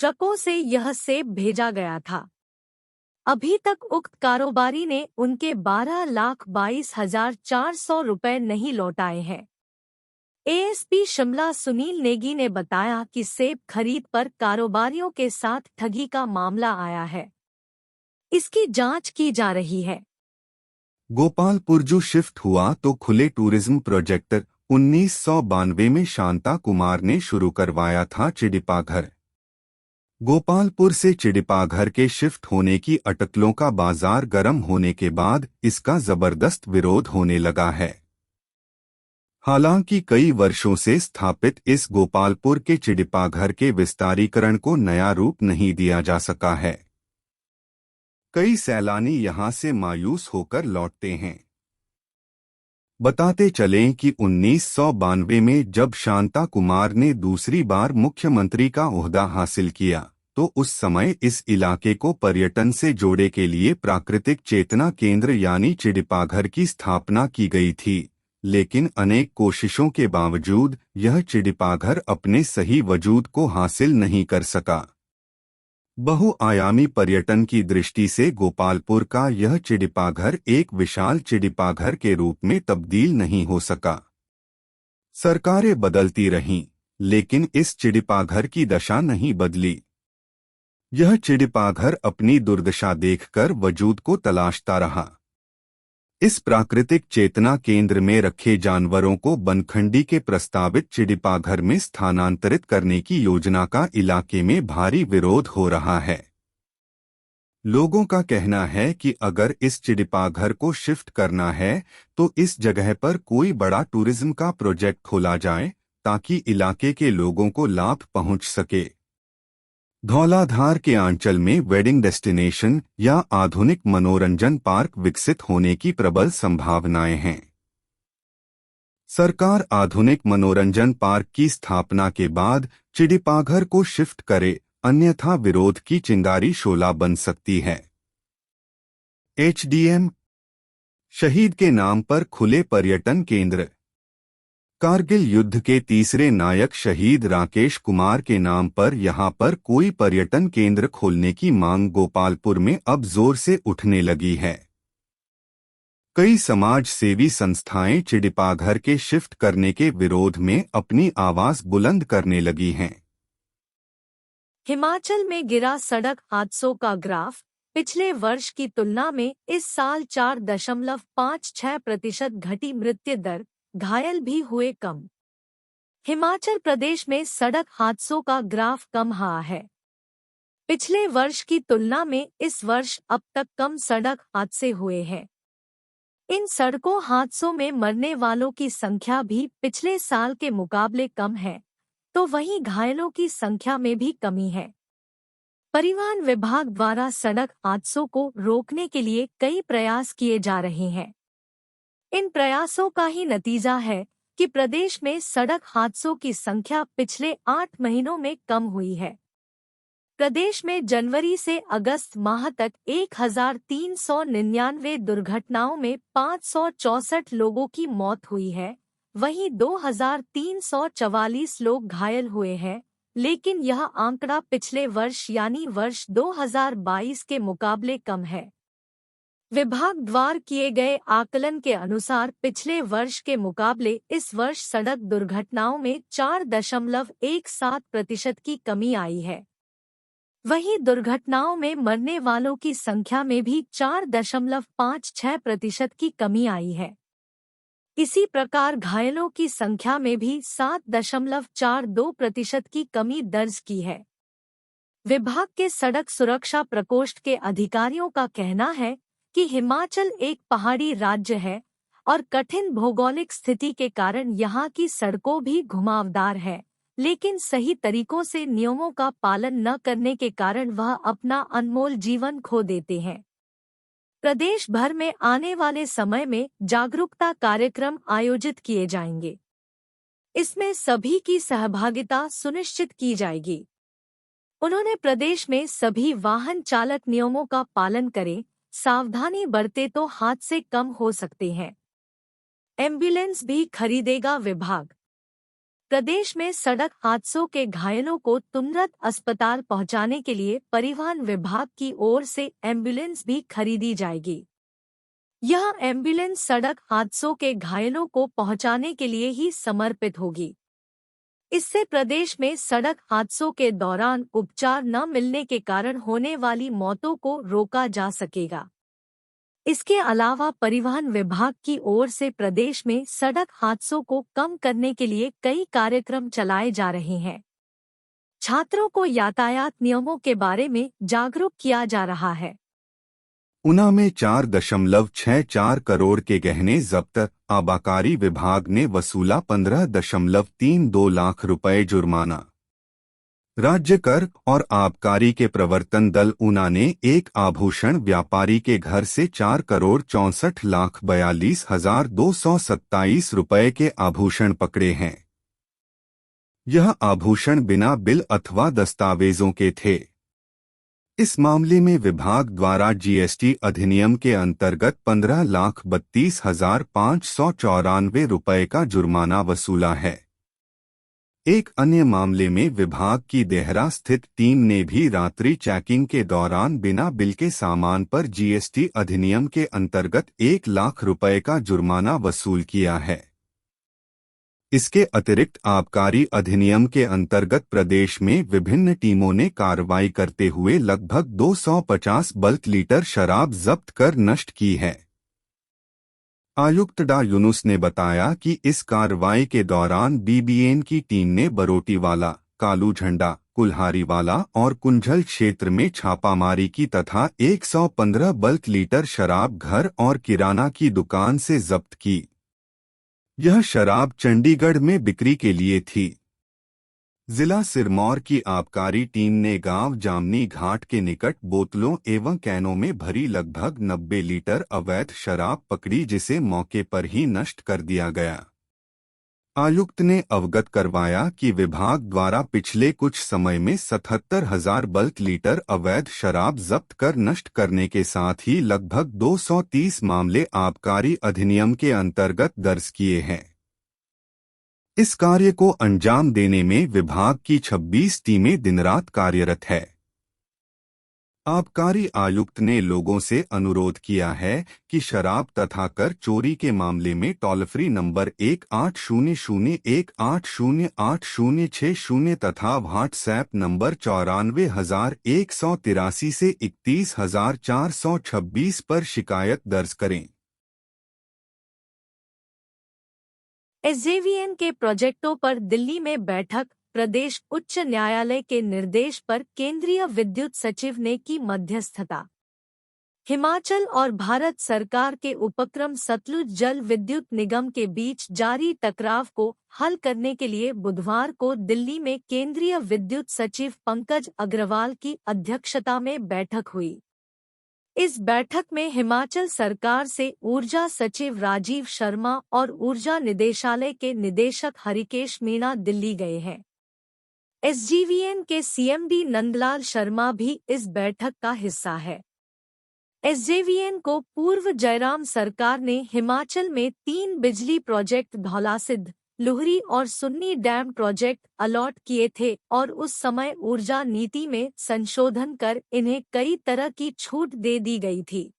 ट्रकों से यह सेब भेजा गया था। अभी तक उक्त कारोबारी ने उनके 12,22,400 रुपए नहीं लौटाए हैं। एएसपी शिमला सुनील नेगी ने बताया कि सेब खरीद पर कारोबारियों के साथ ठगी का मामला आया है। इसकी जांच की जा रही है। गोपालपुर जो शिफ्ट हुआ तो खुले टूरिज्म प्रोजेक्ट 1992 में शांता कुमार ने शुरू करवाया था चिड़िपाघर। गोपालपुर से चिड़िपाघर के शिफ्ट होने की अटकलों का बाजार गर्म होने के बाद इसका जबरदस्त विरोध होने लगा है। हालांकि कई वर्षों से स्थापित इस गोपालपुर के चिड़िपाघर के विस्तारीकरण को नया रूप नहीं दिया जा सका है। कई सैलानी यहां से मायूस होकर लौटते हैं। बताते चलें कि 1992 में जब शांता कुमार ने दूसरी बार मुख्यमंत्री का ओहदा हासिल किया तो उस समय इस इलाके को पर्यटन से जोड़े के लिए प्राकृतिक चेतना केंद्र यानी चिड़िपाघर की स्थापना की गई थी, लेकिन अनेक कोशिशों के बावजूद यह चिड़िपाघर अपने सही वजूद को हासिल नहीं कर सका। बहुआयामी पर्यटन की दृष्टि से गोपालपुर का यह चिड़िपाघर एक विशाल चिड़िपाघर के रूप में तब्दील नहीं हो सका। सरकारें बदलती रहीं, लेकिन इस चिड़िपाघर की दशा नहीं बदली। यह चिड़िपाघर अपनी दुर्दशा देखकर वजूद को तलाशता रहा। इस प्राकृतिक चेतना केंद्र में रखे जानवरों को बनखंडी के प्रस्तावित चिड़िपाघर में स्थानांतरित करने की योजना का इलाके में भारी विरोध हो रहा है। लोगों का कहना है कि अगर इस चिड़िपाघर को शिफ्ट करना है तो इस जगह पर कोई बड़ा टूरिज्म का प्रोजेक्ट खोला जाए ताकि इलाके के लोगों को लाभ पहुंच सके। धौलाधार के आंचल में वेडिंग डेस्टिनेशन या आधुनिक मनोरंजन पार्क विकसित होने की प्रबल संभावनाएं हैं। सरकार आधुनिक मनोरंजन पार्क की स्थापना के बाद चिड़िपाघर को शिफ्ट करे, अन्यथा विरोध की चिंगारी शोला बन सकती है। एचडीएम शहीद के नाम पर खुले पर्यटन केंद्र। कारगिल युद्ध के तीसरे नायक शहीद राकेश कुमार के नाम पर यहां पर कोई पर्यटन केंद्र खोलने की मांग गोपालपुर में अब जोर से उठने लगी है। कई समाज सेवी संस्थाएं चिड़िपाघर के शिफ्ट करने के विरोध में अपनी आवाज बुलंद करने लगी हैं। हिमाचल में गिरा सड़क हादसों का ग्राफ। पिछले वर्ष की तुलना में इस साल 4.56% घटी मृत्यु दर, घायल भी हुए कम। हिमाचल प्रदेश में सड़क हादसों का ग्राफ कम रहा है। पिछले वर्ष की तुलना में इस वर्ष अब तक कम सड़क हादसे हुए हैं। इन सड़कों हादसों में मरने वालों की संख्या भी पिछले साल के मुकाबले कम है, तो वहीं घायलों की संख्या में भी कमी है। परिवहन विभाग द्वारा सड़क हादसों को रोकने के लिए कई प्रयास किए जा रहे हैं। इन प्रयासों का ही नतीजा है कि प्रदेश में सड़क हादसों की संख्या पिछले 8 महीनों में कम हुई है। प्रदेश में जनवरी से अगस्त माह तक 1399 दुर्घटनाओं में 564 लोगों की मौत हुई है, वहीं 2344 लोग घायल हुए हैं, लेकिन यह आंकड़ा पिछले वर्ष यानी वर्ष 2022 के मुकाबले कम है। विभाग द्वारा किए गए आकलन के अनुसार पिछले वर्ष के मुकाबले इस वर्ष सड़क दुर्घटनाओं में 4.17% की कमी आई है। वहीं दुर्घटनाओं में मरने वालों की संख्या में भी 4.56% की कमी आई है। इसी प्रकार घायलों की संख्या में भी 7.42% की कमी दर्ज की है। विभाग के सड़क सुरक्षा प्रकोष्ठ के अधिकारियों का कहना है कि हिमाचल एक पहाड़ी राज्य है और कठिन भौगोलिक स्थिति के कारण यहाँ की सड़कों भी घुमावदार है, लेकिन सही तरीकों से नियमों का पालन न करने के कारण वह अपना अनमोल जीवन खो देते हैं। प्रदेश भर में आने वाले समय में जागरूकता कार्यक्रम आयोजित किए जाएंगे। इसमें सभी की सहभागिता सुनिश्चित की जाएगी। उन्होंने प्रदेश में सभी वाहन चालक नियमों का पालन करें, सावधानी बरते तो हादसे कम हो सकते हैं। एम्बुलेंस भी खरीदेगा विभाग। प्रदेश में सड़क हादसों के घायलों को तुरंत अस्पताल पहुंचाने के लिए परिवहन विभाग की ओर से एम्बुलेंस भी खरीदी जाएगी। यह एम्बुलेंस सड़क हादसों के घायलों को पहुंचाने के लिए ही समर्पित होगी। इससे प्रदेश में सड़क हादसों के दौरान उपचार न मिलने के कारण होने वाली मौतों को रोका जा सकेगा। इसके अलावा परिवहन विभाग की ओर से प्रदेश में सड़क हादसों को कम करने के लिए कई कार्यक्रम चलाए जा रहे हैं। छात्रों को यातायात नियमों के बारे में जागरूक किया जा रहा है। ऊना में 4.64 करोड़ के गहने जब्त, आबकारी विभाग ने वसूला 15.32 लाख रुपए जुर्माना। राज्य कर और आबकारी के प्रवर्तन दल ऊना ने एक आभूषण व्यापारी के घर से 4,64,42,227 रुपए के आभूषण पकड़े हैं। यह आभूषण बिना बिल अथवा दस्तावेजों के थे। इस मामले में विभाग द्वारा जीएसटी अधिनियम के अंतर्गत 15,32,594 रुपये का जुर्माना वसूला है। एक अन्य मामले में विभाग की देहरा स्थित टीम ने भी रात्रि चेकिंग के दौरान बिना बिल के सामान पर जीएसटी अधिनियम के अंतर्गत 1 लाख रुपए का जुर्माना वसूल किया है। इसके अतिरिक्त आबकारी अधिनियम के अंतर्गत प्रदेश में विभिन्न टीमों ने कार्रवाई करते हुए लगभग 250 बल्क लीटर शराब जब्त कर नष्ट की है। आयुक्त डा यूनुस ने बताया कि इस कार्रवाई के दौरान बीबीएन की टीम ने बरोटीवाला, कालू झंडा, कुल्हारीवाला और कुंझल क्षेत्र में छापामारी की तथा 115 बल्क लीटर शराब घर और किराना की दुकान से जब्त की। यह शराब चंडीगढ़ में बिक्री के लिए थी। जिला सिरमौर की आबकारी टीम ने गांव जामनी घाट के निकट बोतलों एवं कैनों में भरी लगभग 90 लीटर अवैध शराब पकड़ी, जिसे मौके पर ही नष्ट कर दिया गया। आयुक्त ने अवगत करवाया कि विभाग द्वारा पिछले कुछ समय में 77,000 बल्क लीटर अवैध शराब जब्त कर नष्ट करने के साथ ही लगभग 230 मामले आबकारी अधिनियम के अंतर्गत दर्ज किए हैं। इस कार्य को अंजाम देने में विभाग की 26 टीमें दिनरात कार्यरत है। आबकारी आयुक्त ने लोगों से अनुरोध किया है कि शराब तथा कर चोरी के मामले में टोल फ्री नंबर 1800180806 तथा व्हाट्सएप नंबर 94,183 से 31,426 पर शिकायत दर्ज करें। एसजेवीएन के प्रोजेक्टों पर दिल्ली में बैठक, प्रदेश उच्च न्यायालय के निर्देश पर केंद्रीय विद्युत सचिव ने की मध्यस्थता। हिमाचल और भारत सरकार के उपक्रम सतलुज जल विद्युत निगम के बीच जारी टकराव को हल करने के लिए बुधवार को दिल्ली में केंद्रीय विद्युत सचिव पंकज अग्रवाल की अध्यक्षता में बैठक हुई। इस बैठक में हिमाचल सरकार से ऊर्जा सचिव राजीव शर्मा और ऊर्जा निदेशालय के निदेशक हरिकेश मीणा दिल्ली गए हैं। एसजीवीएन के सीएमडी नंदलाल शर्मा भी इस बैठक का हिस्सा है। एसजेवीएन को पूर्व जयराम सरकार ने हिमाचल में 3 बिजली प्रोजेक्ट धौलासिद्ध, लुहरी और सुन्नी डैम प्रोजेक्ट अलॉट किए थे और उस समय ऊर्जा नीति में संशोधन कर इन्हें कई तरह की छूट दे दी गई थी।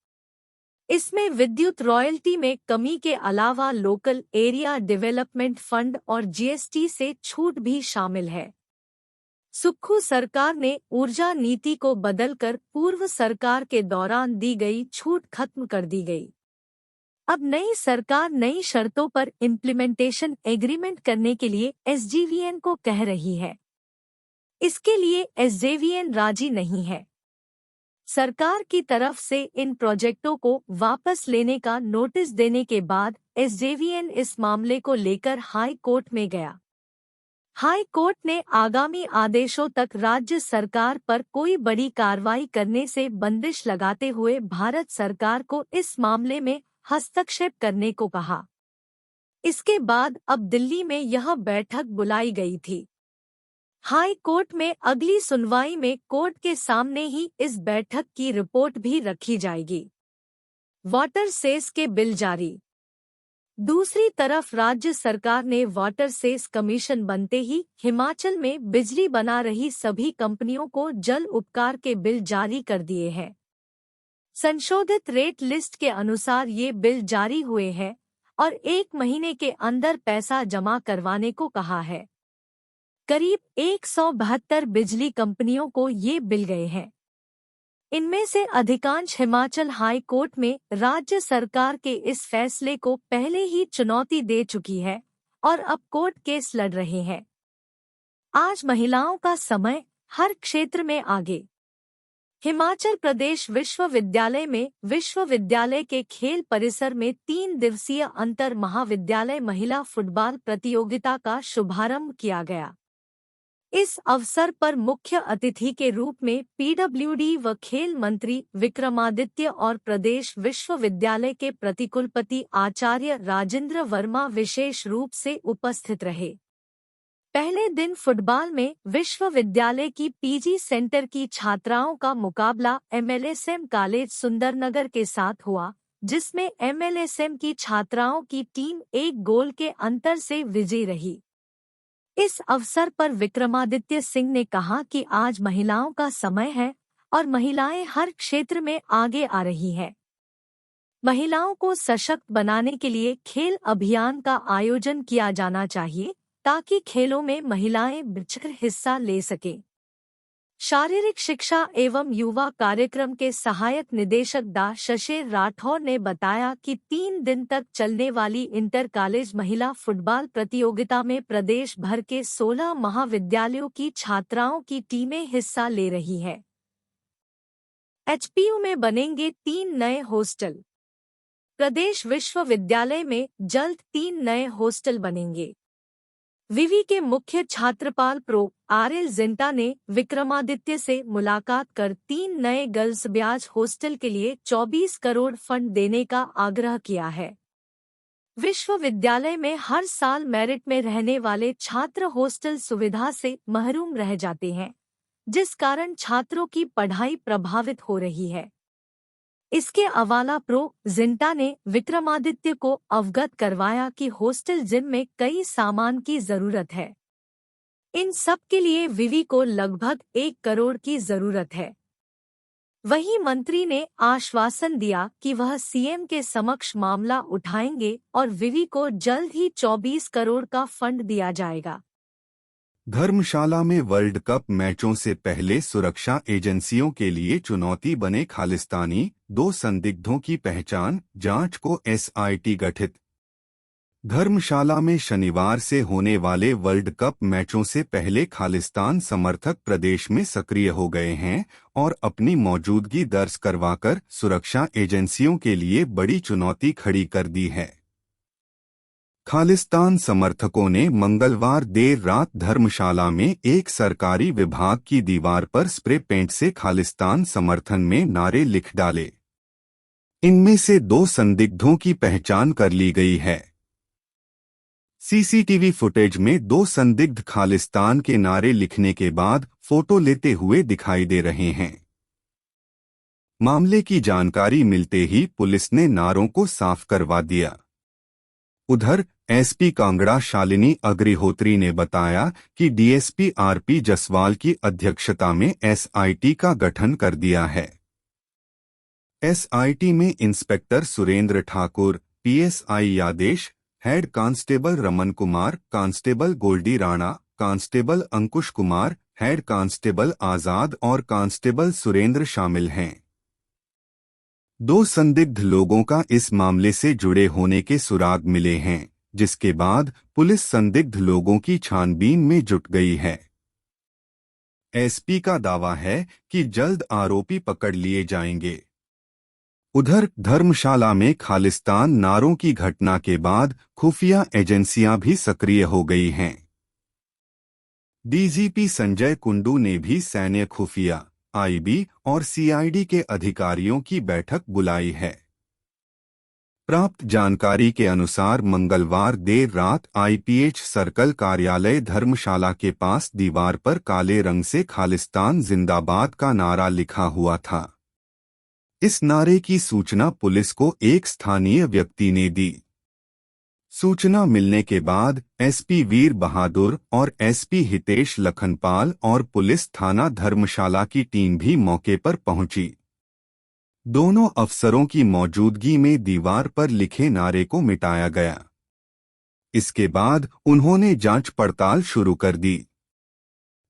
इसमें विद्युत रॉयल्टी में कमी के अलावा लोकल एरिया डेवलपमेंट फंड और जीएसटी से छूट भी शामिल है। सुक्खू सरकार ने ऊर्जा नीति को बदलकर पूर्व सरकार के दौरान दी गई छूट खत्म कर दी गई। अब नई सरकार नई शर्तों पर इम्प्लीमेंटेशन एग्रीमेंट करने के लिए एसजेवीएन को कह रही है। इसके लिए एसजेवीएन राजी नहीं है। सरकार की तरफ से इन प्रोजेक्टों को वापस लेने का नोटिस देने के बाद एसजेवीएन इस मामले को लेकर हाई कोर्ट में गया। हाई कोर्ट ने आगामी आदेशों तक राज्य सरकार पर कोई बड़ी कार्रवाई करने से बंदिश लगाते हुए भारत सरकार को इस मामले में हस्तक्षेप करने को कहा। इसके बाद अब दिल्ली में यह बैठक बुलाई गई थी। हाई कोर्ट में अगली सुनवाई में कोर्ट के सामने ही इस बैठक की रिपोर्ट भी रखी जाएगी। वाटर सेस के बिल जारी। दूसरी तरफ राज्य सरकार ने वाटर सेस कमीशन बनते ही हिमाचल में बिजली बना रही सभी कंपनियों को जल उपकार के बिल जारी कर दिए हैं। संशोधित रेट लिस्ट के अनुसार ये बिल जारी हुए हैं और 1 महीने के अंदर पैसा जमा करवाने को कहा है। करीब 172 बिजली कंपनियों को ये बिल गए हैं। इनमें से अधिकांश हिमाचल हाई कोर्ट में राज्य सरकार के इस फैसले को पहले ही चुनौती दे चुकी है और अब कोर्ट केस लड़ रहे हैं। आज महिलाओं का समय, हर क्षेत्र में आगे। हिमाचल प्रदेश विश्वविद्यालय में विश्वविद्यालय के खेल परिसर में 3 दिवसीय अंतर महाविद्यालय महिला फुटबॉल प्रतियोगिता का शुभारंभ किया गया। इस अवसर पर मुख्य अतिथि के रूप में पीडब्ल्यूडी व खेल मंत्री विक्रमादित्य और प्रदेश विश्वविद्यालय के प्रतिकुलपति आचार्य राजेंद्र वर्मा विशेष रूप से उपस्थित रहे। पहले दिन फुटबॉल में विश्वविद्यालय की पीजी सेंटर की छात्राओं का मुकाबला एमएलएसएम कॉलेज सुंदरनगर के साथ हुआ, जिसमें एमएलएसएम की छात्राओं की टीम 1 गोल के अंतर से विजयी रही। इस अवसर पर विक्रमादित्य सिंह ने कहा कि आज महिलाओं का समय है और महिलाएं हर क्षेत्र में आगे आ रही हैं। महिलाओं को सशक्त बनाने के लिए खेल अभियान का आयोजन किया जाना चाहिए ताकि खेलों में महिलाएं बढ़कर हिस्सा ले सकें। शारीरिक शिक्षा एवं युवा कार्यक्रम के सहायक निदेशक डा शशेर राठौर ने बताया कि 3 दिन तक चलने वाली इंटर कॉलेज महिला फुटबॉल प्रतियोगिता में प्रदेश भर के 16 महाविद्यालयों की छात्राओं की टीमें हिस्सा ले रही हैं। एचपीयू में बनेंगे 3 नए हॉस्टल। प्रदेश विश्वविद्यालय में जल्द 3 नए हॉस्टल बनेंगे। विवि के मुख्य छात्रपाल प्रो आरएल जिंटा ने विक्रमादित्य से मुलाकात कर 3 नए गर्ल्स ब्याज हॉस्टल के लिए 24 करोड़ फंड देने का आग्रह किया है। विश्वविद्यालय में हर साल मेरिट में रहने वाले छात्र हॉस्टल सुविधा से महरूम रह जाते हैं, जिस कारण छात्रों की पढ़ाई प्रभावित हो रही है। इसके अलावा प्रो जिंटा ने विक्रमादित्य को अवगत करवाया कि हॉस्टल जिम में कई सामान की जरूरत है। इन सब के लिए विवि को लगभग 1 करोड़ की जरूरत है। वहीं मंत्री ने आश्वासन दिया कि वह सीएम के समक्ष मामला उठाएंगे और विवि को जल्द ही 24 करोड़ का फंड दिया जाएगा। धर्मशाला में वर्ल्ड कप मैचों से पहले सुरक्षा एजेंसियों के लिए चुनौती बने खालिस्तानी, 2 संदिग्धों की पहचान, जांच को एसआईटी गठित। धर्मशाला में शनिवार से होने वाले वर्ल्ड कप मैचों से पहले खालिस्तान समर्थक प्रदेश में सक्रिय हो गए हैं और अपनी मौजूदगी दर्ज करवाकर सुरक्षा एजेंसियों के लिए बड़ी चुनौती खड़ी कर दी है। खालिस्तान समर्थकों ने मंगलवार देर रात धर्मशाला में एक सरकारी विभाग की दीवार पर स्प्रे पेंट से खालिस्तान समर्थन में नारे लिख डाले। इनमें से 2 संदिग्धों की पहचान कर ली गई है। सीसीटीवी फुटेज में 2 संदिग्ध खालिस्तान के नारे लिखने के बाद फोटो लेते हुए दिखाई दे रहे हैं। मामले की जानकारी मिलते ही पुलिस ने नारों को साफ करवा दिया। उधर एसपी कांगड़ा शालिनी अग्निहोत्री ने बताया कि डीएसपी आरपी जसवाल की अध्यक्षता में एसआईटी का गठन कर दिया है। एसआईटी में inspector Surendra Thakur, PSI Yadesh, head constable Raman Kumar, constable Goldy Rana, constable Ankush Kumar, head constable Azad और कांस्टेबल सुरेंद्र शामिल हैं। 2 संदिग्ध लोगों का इस मामले से जुड़े होने के सुराग मिले हैं, जिसके बाद पुलिस संदिग्ध लोगों की छानबीन में जुट गई है। एसपी का दावा है कि जल्द आरोपी पकड़ लिए जाएंगे। उधर धर्मशाला में खालिस्तान नारों की घटना के बाद खुफिया एजेंसियां भी सक्रिय हो गई हैं। डीजीपी संजय कुंडू ने भी सैन्य खुफिया, आईबी और सीआईडी के अधिकारियों की बैठक बुलाई है। प्राप्त जानकारी के अनुसार मंगलवार देर रात आईपीएच सर्कल कार्यालय धर्मशाला के पास दीवार पर काले रंग से खालिस्तान जिंदाबाद का नारा लिखा हुआ था। इस नारे की सूचना पुलिस को एक स्थानीय व्यक्ति ने दी। सूचना मिलने के बाद एसपी वीर बहादुर और एसपी हितेश लखनपाल और पुलिस थाना धर्मशाला की टीम भी मौके पर पहुंची। दोनों अफसरों की मौजूदगी में दीवार पर लिखे नारे को मिटाया गया। इसके बाद उन्होंने जांच पड़ताल शुरू कर दी।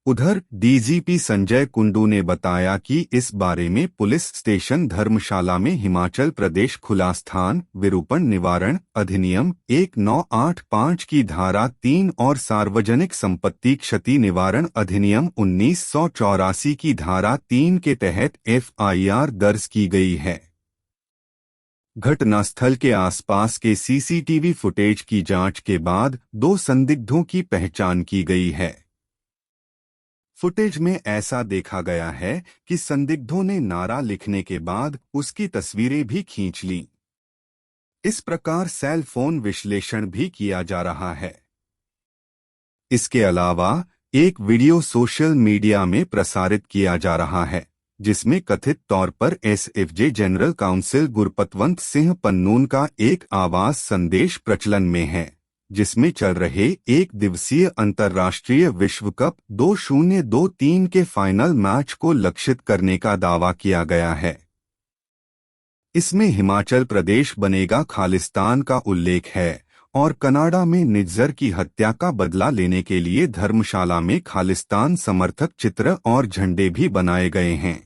उधर डीजीपी संजय कुंडू ने बताया कि इस बारे में पुलिस स्टेशन धर्मशाला में हिमाचल प्रदेश खुला स्थान विरूपण निवारण अधिनियम 1985 की धारा 3 और सार्वजनिक संपत्ति क्षति निवारण अधिनियम 1984 की धारा 3 के तहत एफआईआर दर्ज की गई है। घटनास्थल के आसपास के सीसीटीवी फुटेज की जांच के बाद 2 संदिग्धों की पहचान की गई है। फुटेज में ऐसा देखा गया है कि संदिग्धों ने नारा लिखने के बाद उसकी तस्वीरें भी खींच लीं। इस प्रकार सेल फोन विश्लेषण भी किया जा रहा है। इसके अलावा एक वीडियो सोशल मीडिया में प्रसारित किया जा रहा है जिसमें कथित तौर पर SFJ general council Gurpatwant Singh Pannun का एक आवाज संदेश प्रचलन में है, जिसमें चल रहे एक दिवसीय अंतर्राष्ट्रीय विश्व कप 2023 के फाइनल मैच को लक्षित करने का दावा किया गया है। इसमें हिमाचल प्रदेश बनेगा खालिस्तान का उल्लेख है और कनाडा में निज्जर की हत्या का बदला लेने के लिए धर्मशाला में खालिस्तान समर्थक चित्र और झंडे भी बनाए गए हैं।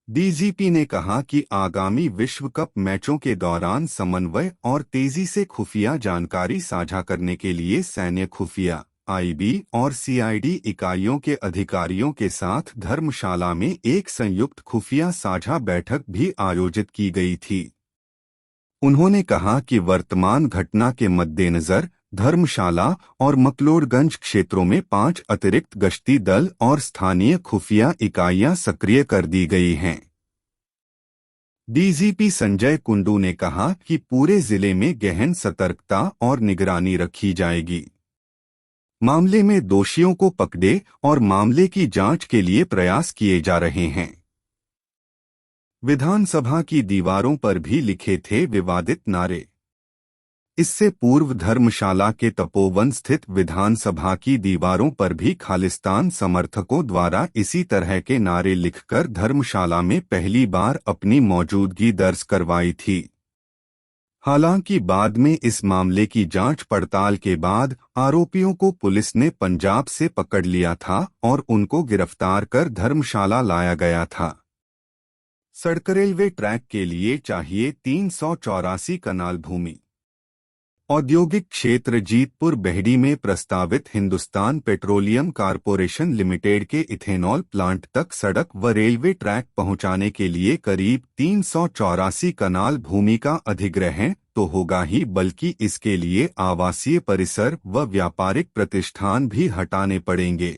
डीजीपी ने कहा कि आगामी विश्व कप मैचों के दौरान समन्वय और तेजी से खुफिया जानकारी साझा करने के लिए सैन्य खुफिया आईबी और सीआईडी इकाइयों के अधिकारियों के साथ धर्मशाला में एक संयुक्त खुफिया साझा बैठक भी आयोजित की गई थी। उन्होंने कहा कि वर्तमान घटना के मद्देनजर धर्मशाला और मकलोडगंज क्षेत्रों में 5 अतिरिक्त गश्ती दल और स्थानीय खुफिया इकाइयां सक्रिय कर दी गई हैं। डीजीपी संजय कुंडू ने कहा कि पूरे जिले में गहन सतर्कता और निगरानी रखी जाएगी। मामले में दोषियों को पकड़े और मामले की जांच के लिए प्रयास किए जा रहे हैं। विधानसभा की दीवारों पर भी लिखे थे विवादित नारे। इससे पूर्व धर्मशाला के तपोवन स्थित विधानसभा की दीवारों पर भी खालिस्तान समर्थकों द्वारा इसी तरह के नारे लिखकर धर्मशाला में पहली बार अपनी मौजूदगी दर्ज करवाई थी। हालांकि बाद में इस मामले की जांच पड़ताल के बाद आरोपियों को पुलिस ने पंजाब से पकड़ लिया था और उनको गिरफ्तार कर धर्मशाला लाया गया था। सड़क रेलवे ट्रैक के लिए चाहिए 384 कनाल भूमि। औद्योगिक क्षेत्र जीतपुर बेहड़ी में प्रस्तावित हिंदुस्तान पेट्रोलियम कॉरपोरेशन लिमिटेड के इथेनॉल प्लांट तक सड़क व रेलवे ट्रैक पहुंचाने के लिए करीब 384 कनाल भूमि का अधिग्रहण तो होगा ही, बल्कि इसके लिए आवासीय परिसर व व्यापारिक प्रतिष्ठान भी हटाने पड़ेंगे।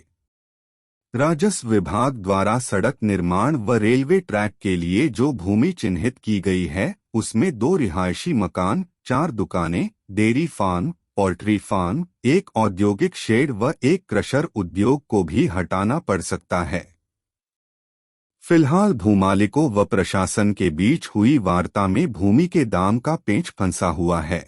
राजस्व विभाग द्वारा सड़क निर्माण व रेलवे ट्रैक के लिए जो भूमि चिन्हित की गई है उसमें 2 रिहायशी मकान, 4 दुकानें, डेयरी फार्म, पोल्ट्री फार्म, एक औद्योगिक शेड व एक क्रशर उद्योग को भी हटाना पड़ सकता है। फिलहाल भूमालिकों व प्रशासन के बीच हुई वार्ता में भूमि के दाम का पेंच फंसा हुआ है।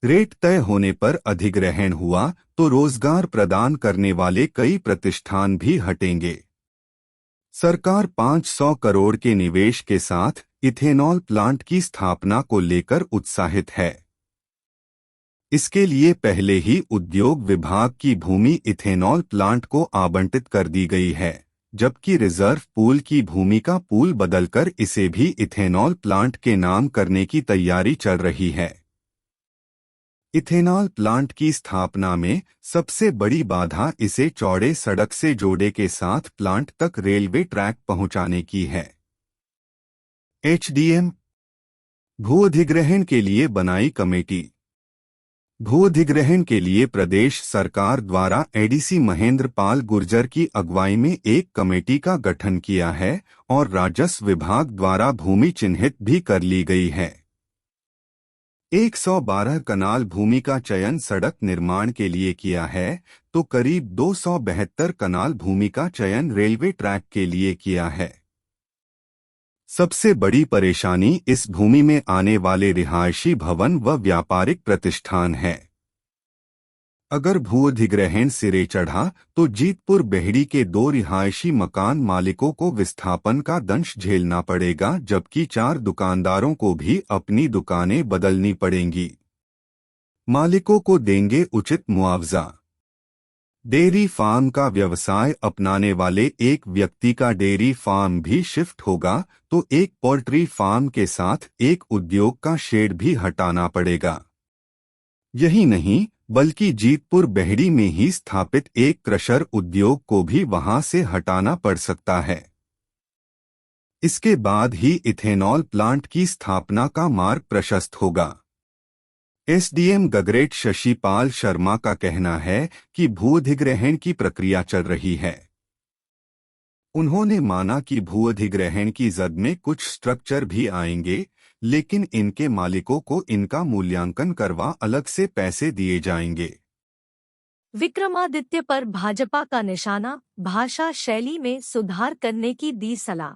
रेट तय होने पर अधिग्रहण हुआ तो रोजगार प्रदान करने वाले कई प्रतिष्ठान भी हटेंगे। सरकार 500 करोड़ के निवेश के साथ इथेनॉल प्लांट की स्थापना को लेकर उत्साहित है। इसके लिए पहले ही उद्योग विभाग की भूमि इथेनॉल प्लांट को आवंटित कर दी गई है, जबकि रिजर्व पूल की भूमि का पूल बदलकर इसे भी इथेनॉल प्लांट के नाम करने की तैयारी चल रही है। इथेनॉल प्लांट की स्थापना में सबसे बड़ी बाधा इसे चौड़े सड़क से जोड़े के साथ प्लांट तक रेलवे ट्रैक पहुंचाने की है। एचडीएम भू अधिग्रहण के लिए बनाई कमेटी। भू अधिग्रहण के लिए प्रदेश सरकार द्वारा एडीसी महेंद्र पाल गुर्जर की अगुवाई में एक कमेटी का गठन किया है और राजस्व विभाग द्वारा भूमि चिन्हित भी कर ली गई है। 112 कनाल भूमि का चयन सड़क निर्माण के लिए किया है तो करीब 272 कनाल भूमि का चयन रेलवे ट्रैक के लिए किया है। सबसे बड़ी परेशानी इस भूमि में आने वाले रिहायशी भवन व व्यापारिक प्रतिष्ठान है। अगर भू अधिग्रहण सिरे चढ़ा तो जीतपुर बेहड़ी के 2 रिहायशी मकान मालिकों को विस्थापन का दंश झेलना पड़ेगा, जबकि 4 दुकानदारों को भी अपनी दुकानें बदलनी पड़ेंगी। मालिकों को देंगे उचित मुआवजा। डेयरी फार्म का व्यवसाय अपनाने वाले एक व्यक्ति का डेयरी फार्म भी शिफ्ट होगा तो एक पोल्ट्री फार्म के साथ एक उद्योग का शेड भी हटाना पड़ेगा। यही नहीं बल्कि जीतपुर बेहड़ी में ही स्थापित एक क्रशर उद्योग को भी वहां से हटाना पड़ सकता है। इसके बाद ही इथेनॉल प्लांट की स्थापना का मार्ग प्रशस्त होगा। एसडीएम गगरेट शशिपाल शर्मा का कहना है कि भू अधिग्रहण की प्रक्रिया चल रही है। उन्होंने माना कि भू अधिग्रहण की जद में कुछ स्ट्रक्चर भी आएंगे, लेकिन इनके मालिकों को इनका मूल्यांकन करवा अलग से पैसे दिए जाएंगे। विक्रमादित्य पर भाजपा का निशाना, भाषा शैली में सुधार करने की दी सलाह।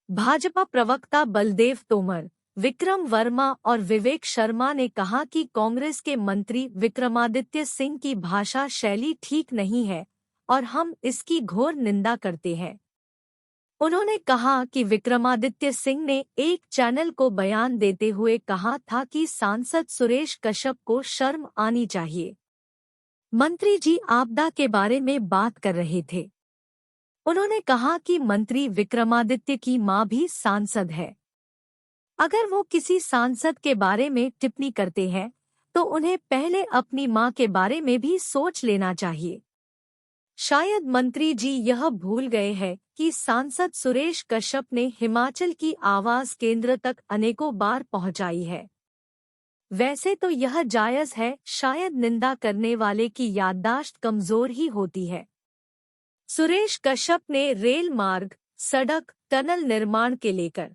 भाजपा प्रवक्ता बलदेव तोमर, विक्रम वर्मा और विवेक शर्मा ने कहा कि कांग्रेस के मंत्री विक्रमादित्य सिंह की भाषा शैली ठीक नहीं है और हम इसकी घोर निंदा करते हैं। उन्होंने कहा कि विक्रमादित्य सिंह ने एक चैनल को बयान देते हुए कहा था कि सांसद सुरेश कश्यप को शर्म आनी चाहिए। मंत्री जी आपदा के बारे में बात कर रहे थे। उन्होंने कहा कि मंत्री विक्रमादित्य की मां भी सांसद है। अगर वो किसी सांसद के बारे में टिप्पणी करते हैं तो उन्हें पहले अपनी मां के बारे में भी सोच लेना चाहिए। शायद मंत्री जी यह भूल गए हैं कि सांसद सुरेश कश्यप ने हिमाचल की आवाज केंद्र तक अनेकों बार पहुंचाई है। वैसे तो यह जायज है, शायद निंदा करने वाले की याददाश्त कमजोर ही होती है। सुरेश कश्यप ने रेल मार्ग, सड़क, टनल निर्माण के लेकर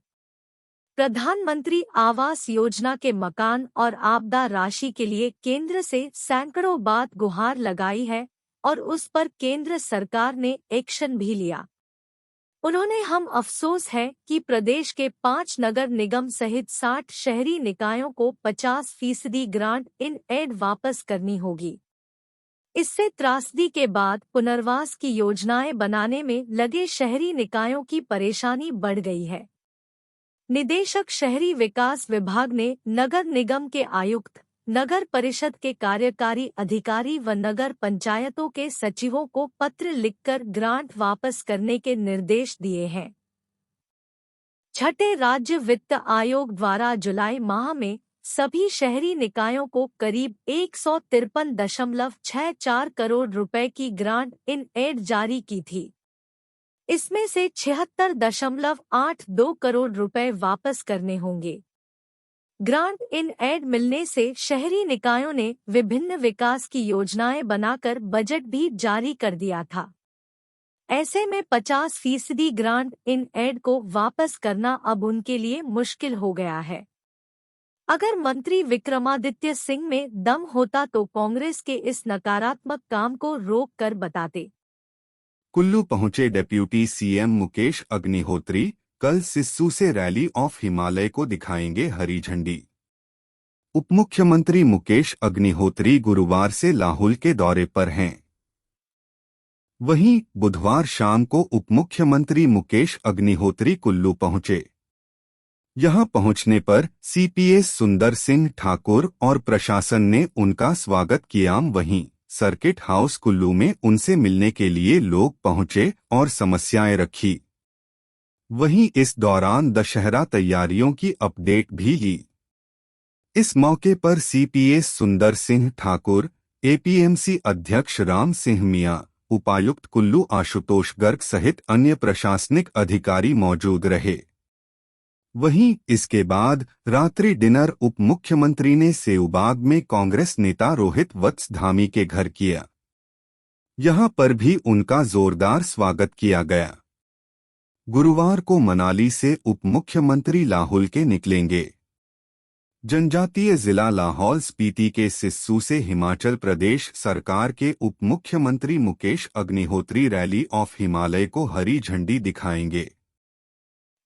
प्रधानमंत्री आवास योजना के मकान और आपदा राशि के लिए केंद्र से सैकड़ों बार गुहार लगाई है और उस पर केंद्र सरकार ने एक्शन भी लिया। उन्होंने हम अफसोस है कि प्रदेश के 5 नगर निगम सहित 60 शहरी निकायों को 50% ग्रांट इन एड वापस करनी होगी। इससे त्रासदी के बाद पुनर्वास की योजनाएं बनाने में लगे शहरी निकायों की परेशानी बढ़ गई है। निदेशक शहरी विकास विभाग ने नगर निगम के आयुक्त, नगर परिषद के कार्यकारी अधिकारी व नगर पंचायतों के सचिवों को पत्र लिखकर ग्रांट वापस करने के निर्देश दिए हैं। छठे राज्य वित्त आयोग द्वारा जुलाई माह में सभी शहरी निकायों को करीब 153.64 करोड़ रुपए की ग्रांट इन एड जारी की थी। इसमें से 76.82 करोड़ रुपए वापस करने होंगे। ग्रांट इन एड मिलने से शहरी निकायों ने विभिन्न विकास की योजनाएं बनाकर बजट भी जारी कर दिया था। ऐसे में 50% ग्रांट इन एड को वापस करना अब उनके लिए मुश्किल हो गया है। अगर मंत्री विक्रमादित्य सिंह में दम होता तो कांग्रेस के इस नकारात्मक काम को रोक कर बताते। कुल्लू पहुंचे डिप्टी सीएम मुकेश अग्निहोत्री, कल सिस्सू से रैली ऑफ हिमालय को दिखाएंगे हरी झंडी। उपमुख्यमंत्री मुकेश अग्निहोत्री गुरुवार से लाहौल के दौरे पर हैं। वहीं बुधवार शाम को उपमुख्यमंत्री मुकेश अग्निहोत्री कुल्लू पहुंचे। यहां पहुंचने पर सीपीएस सुंदर सिंह ठाकुर और प्रशासन ने उनका स्वागत किया। वहीं सर्किट हाउस कुल्लू में उनसे मिलने के लिए लोग पहुंचे और समस्याएं रखी। वहीं इस दौरान दशहरा तैयारियों की अपडेट भी ली। इस मौके पर सीपीएस सुंदर सिंह ठाकुर, एपीएमसी अध्यक्ष राम सिंह मियां, उपायुक्त कुल्लू आशुतोष गर्ग सहित अन्य प्रशासनिक अधिकारी मौजूद रहे। वहीं इसके बाद रात्रि डिनर उप मुख्यमंत्री ने सेऊबाग में कांग्रेस नेता रोहित वत्स धामी के घर किया। यहां पर भी उनका जोरदार स्वागत किया गया। गुरुवार को मनाली से उप मुख्यमंत्री लाहौल के निकलेंगे। जनजातीय जिला लाहौल स्पीति के सिस्सू से हिमाचल प्रदेश सरकार के उप मुख्यमंत्री मुकेश अग्निहोत्री रैली ऑफ हिमालय को हरी झंडी दिखाएंगे।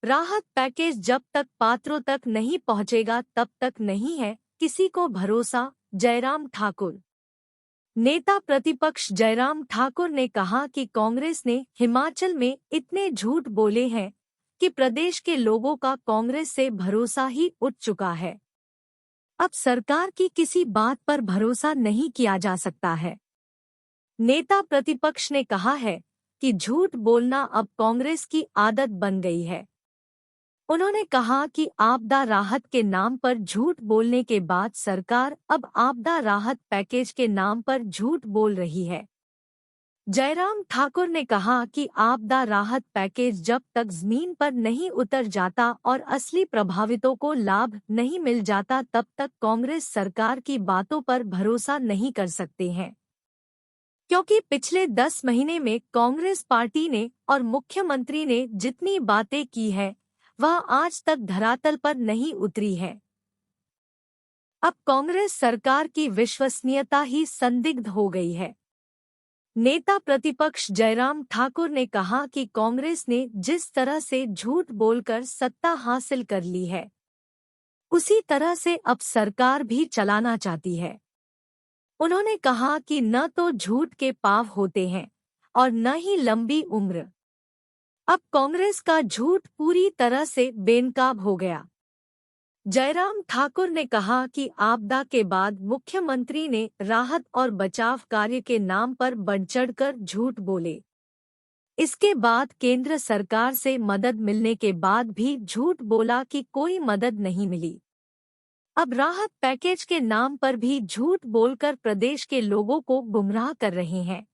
राहत पैकेज जब तक पात्रों तक नहीं पहुंचेगा तब तक नहीं है किसी को भरोसा, जयराम ठाकुर। नेता प्रतिपक्ष जयराम ठाकुर ने कहा कि कांग्रेस ने हिमाचल में इतने झूठ बोले हैं कि प्रदेश के लोगों का कांग्रेस से भरोसा ही उठ चुका है। अब सरकार की किसी बात पर भरोसा नहीं किया जा सकता है। नेता प्रतिपक्ष ने कहा है कि झूठ बोलना अब कांग्रेस की आदत बन गई है। उन्होंने कहा कि आपदा राहत के नाम पर झूठ बोलने के बाद सरकार अब आपदा राहत पैकेज के नाम पर झूठ बोल रही है। जयराम ठाकुर ने कहा कि आपदा राहत पैकेज जब तक जमीन पर नहीं उतर जाता और असली प्रभावितों को लाभ नहीं मिल जाता तब तक कांग्रेस सरकार की बातों पर भरोसा नहीं कर सकते हैं। क्योंकि पिछले 10 महीने में कांग्रेस पार्टी ने और मुख्यमंत्री ने जितनी बातें की है वह आज तक धरातल पर नहीं उतरी है। अब कांग्रेस सरकार की विश्वसनीयता ही संदिग्ध हो गई है। नेता प्रतिपक्ष जयराम ठाकुर ने कहा कि कांग्रेस ने जिस तरह से झूठ बोलकर सत्ता हासिल कर ली है, उसी तरह से अब सरकार भी चलाना चाहती है। उन्होंने कहा कि न तो झूठ के पाव होते हैं और न ही लंबी उम्र। अब कांग्रेस का झूठ पूरी तरह से बेनकाब हो गया। जयराम ठाकुर ने कहा कि आपदा के बाद मुख्यमंत्री ने राहत और बचाव कार्य के नाम पर बढ़-चढ़कर झूठ बोले। इसके बाद केंद्र सरकार से मदद मिलने के बाद भी झूठ बोला कि कोई मदद नहीं मिली। अब राहत पैकेज के नाम पर भी झूठ बोलकर प्रदेश के लोगों को गुमराह कर रहे हैं।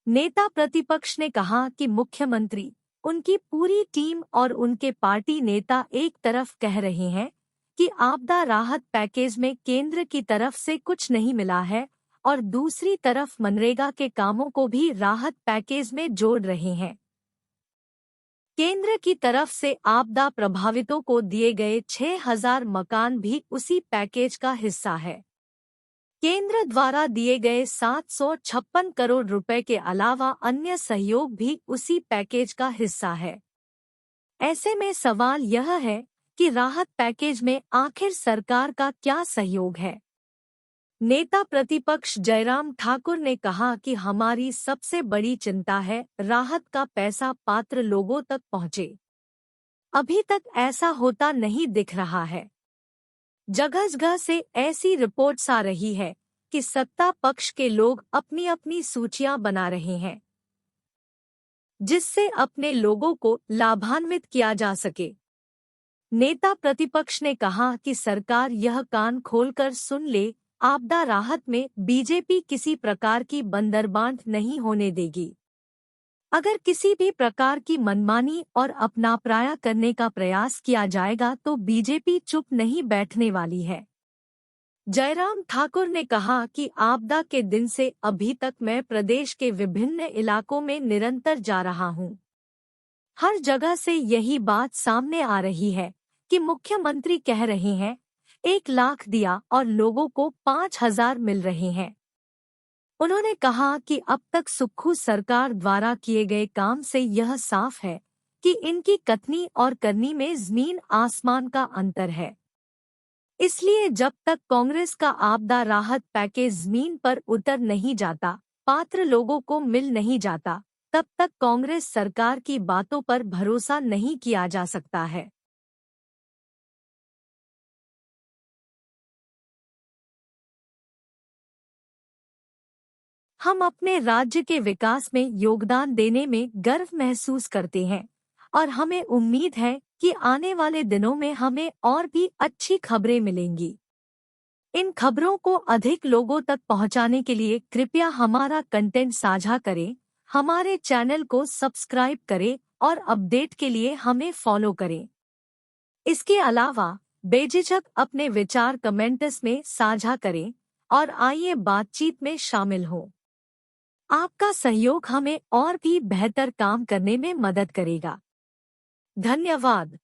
नेता प्रतिपक्ष ने कहा कि मुख्यमंत्री, उनकी पूरी टीम और उनके पार्टी नेता एक तरफ कह रहे हैं कि आपदा राहत पैकेज में केंद्र की तरफ से कुछ नहीं मिला है और दूसरी तरफ मनरेगा के कामों को भी राहत पैकेज में जोड़ रहे हैं। केंद्र की तरफ से आपदा प्रभावितों को दिए गए 6,000 मकान भी उसी पैकेज का हिस्सा है। केंद्र द्वारा दिए गए 756 करोड़ रुपए के अलावा अन्य सहयोग भी उसी पैकेज का हिस्सा है। ऐसे में सवाल यह है कि राहत पैकेज में आखिर सरकार का क्या सहयोग है? नेता प्रतिपक्ष जयराम ठाकुर ने कहा कि हमारी सबसे बड़ी चिंता है राहत का पैसा पात्र लोगों तक पहुंचे। अभी तक ऐसा होता नहीं दिख रहा है। जगह-जगह से ऐसी रिपोर्ट्स आ रही है कि सत्ता पक्ष के लोग अपनी अपनी सूचियां बना रहे हैं, जिससे अपने लोगों को लाभान्वित किया जा सके। नेता प्रतिपक्ष ने कहा कि सरकार यह कान खोलकर सुन ले, आपदा राहत में बीजेपी किसी प्रकार की बंदरबांट नहीं होने देगी। अगर किसी भी प्रकार की मनमानी और अपनापराया करने का प्रयास किया जाएगा तो बीजेपी चुप नहीं बैठने वाली है। जयराम ठाकुर ने कहा कि आपदा के दिन से अभी तक मैं प्रदेश के विभिन्न इलाकों में निरंतर जा रहा हूं। हर जगह से यही बात सामने आ रही है कि मुख्यमंत्री कह रहे हैं 1 लाख दिया और लोगों को 5,000 मिल रहे हैं। उन्होंने कहा कि अब तक सुक्खू सरकार द्वारा किए गए काम से यह साफ है कि इनकी कथनी और करनी में जमीन आसमान का अंतर है। इसलिए जब तक कांग्रेस का आपदा राहत पैकेज जमीन पर उतर नहीं जाता, पात्र लोगों को मिल नहीं जाता, तब तक कांग्रेस सरकार की बातों पर भरोसा नहीं किया जा सकता है। हम अपने राज्य के विकास में योगदान देने में गर्व महसूस करते हैं और हमें उम्मीद है कि आने वाले दिनों में हमें और भी अच्छी खबरें मिलेंगी। इन खबरों को अधिक लोगों तक पहुंचाने के लिए कृपया हमारा कंटेंट साझा करें, हमारे चैनल को सब्सक्राइब करें और अपडेट के लिए हमें फॉलो करें। इसके अलावा बेझिझक अपने विचार कमेंट्स में साझा करें और आइए बातचीत में शामिल हों। आपका सहयोग हमें और भी बेहतर काम करने में मदद करेगा। धन्यवाद।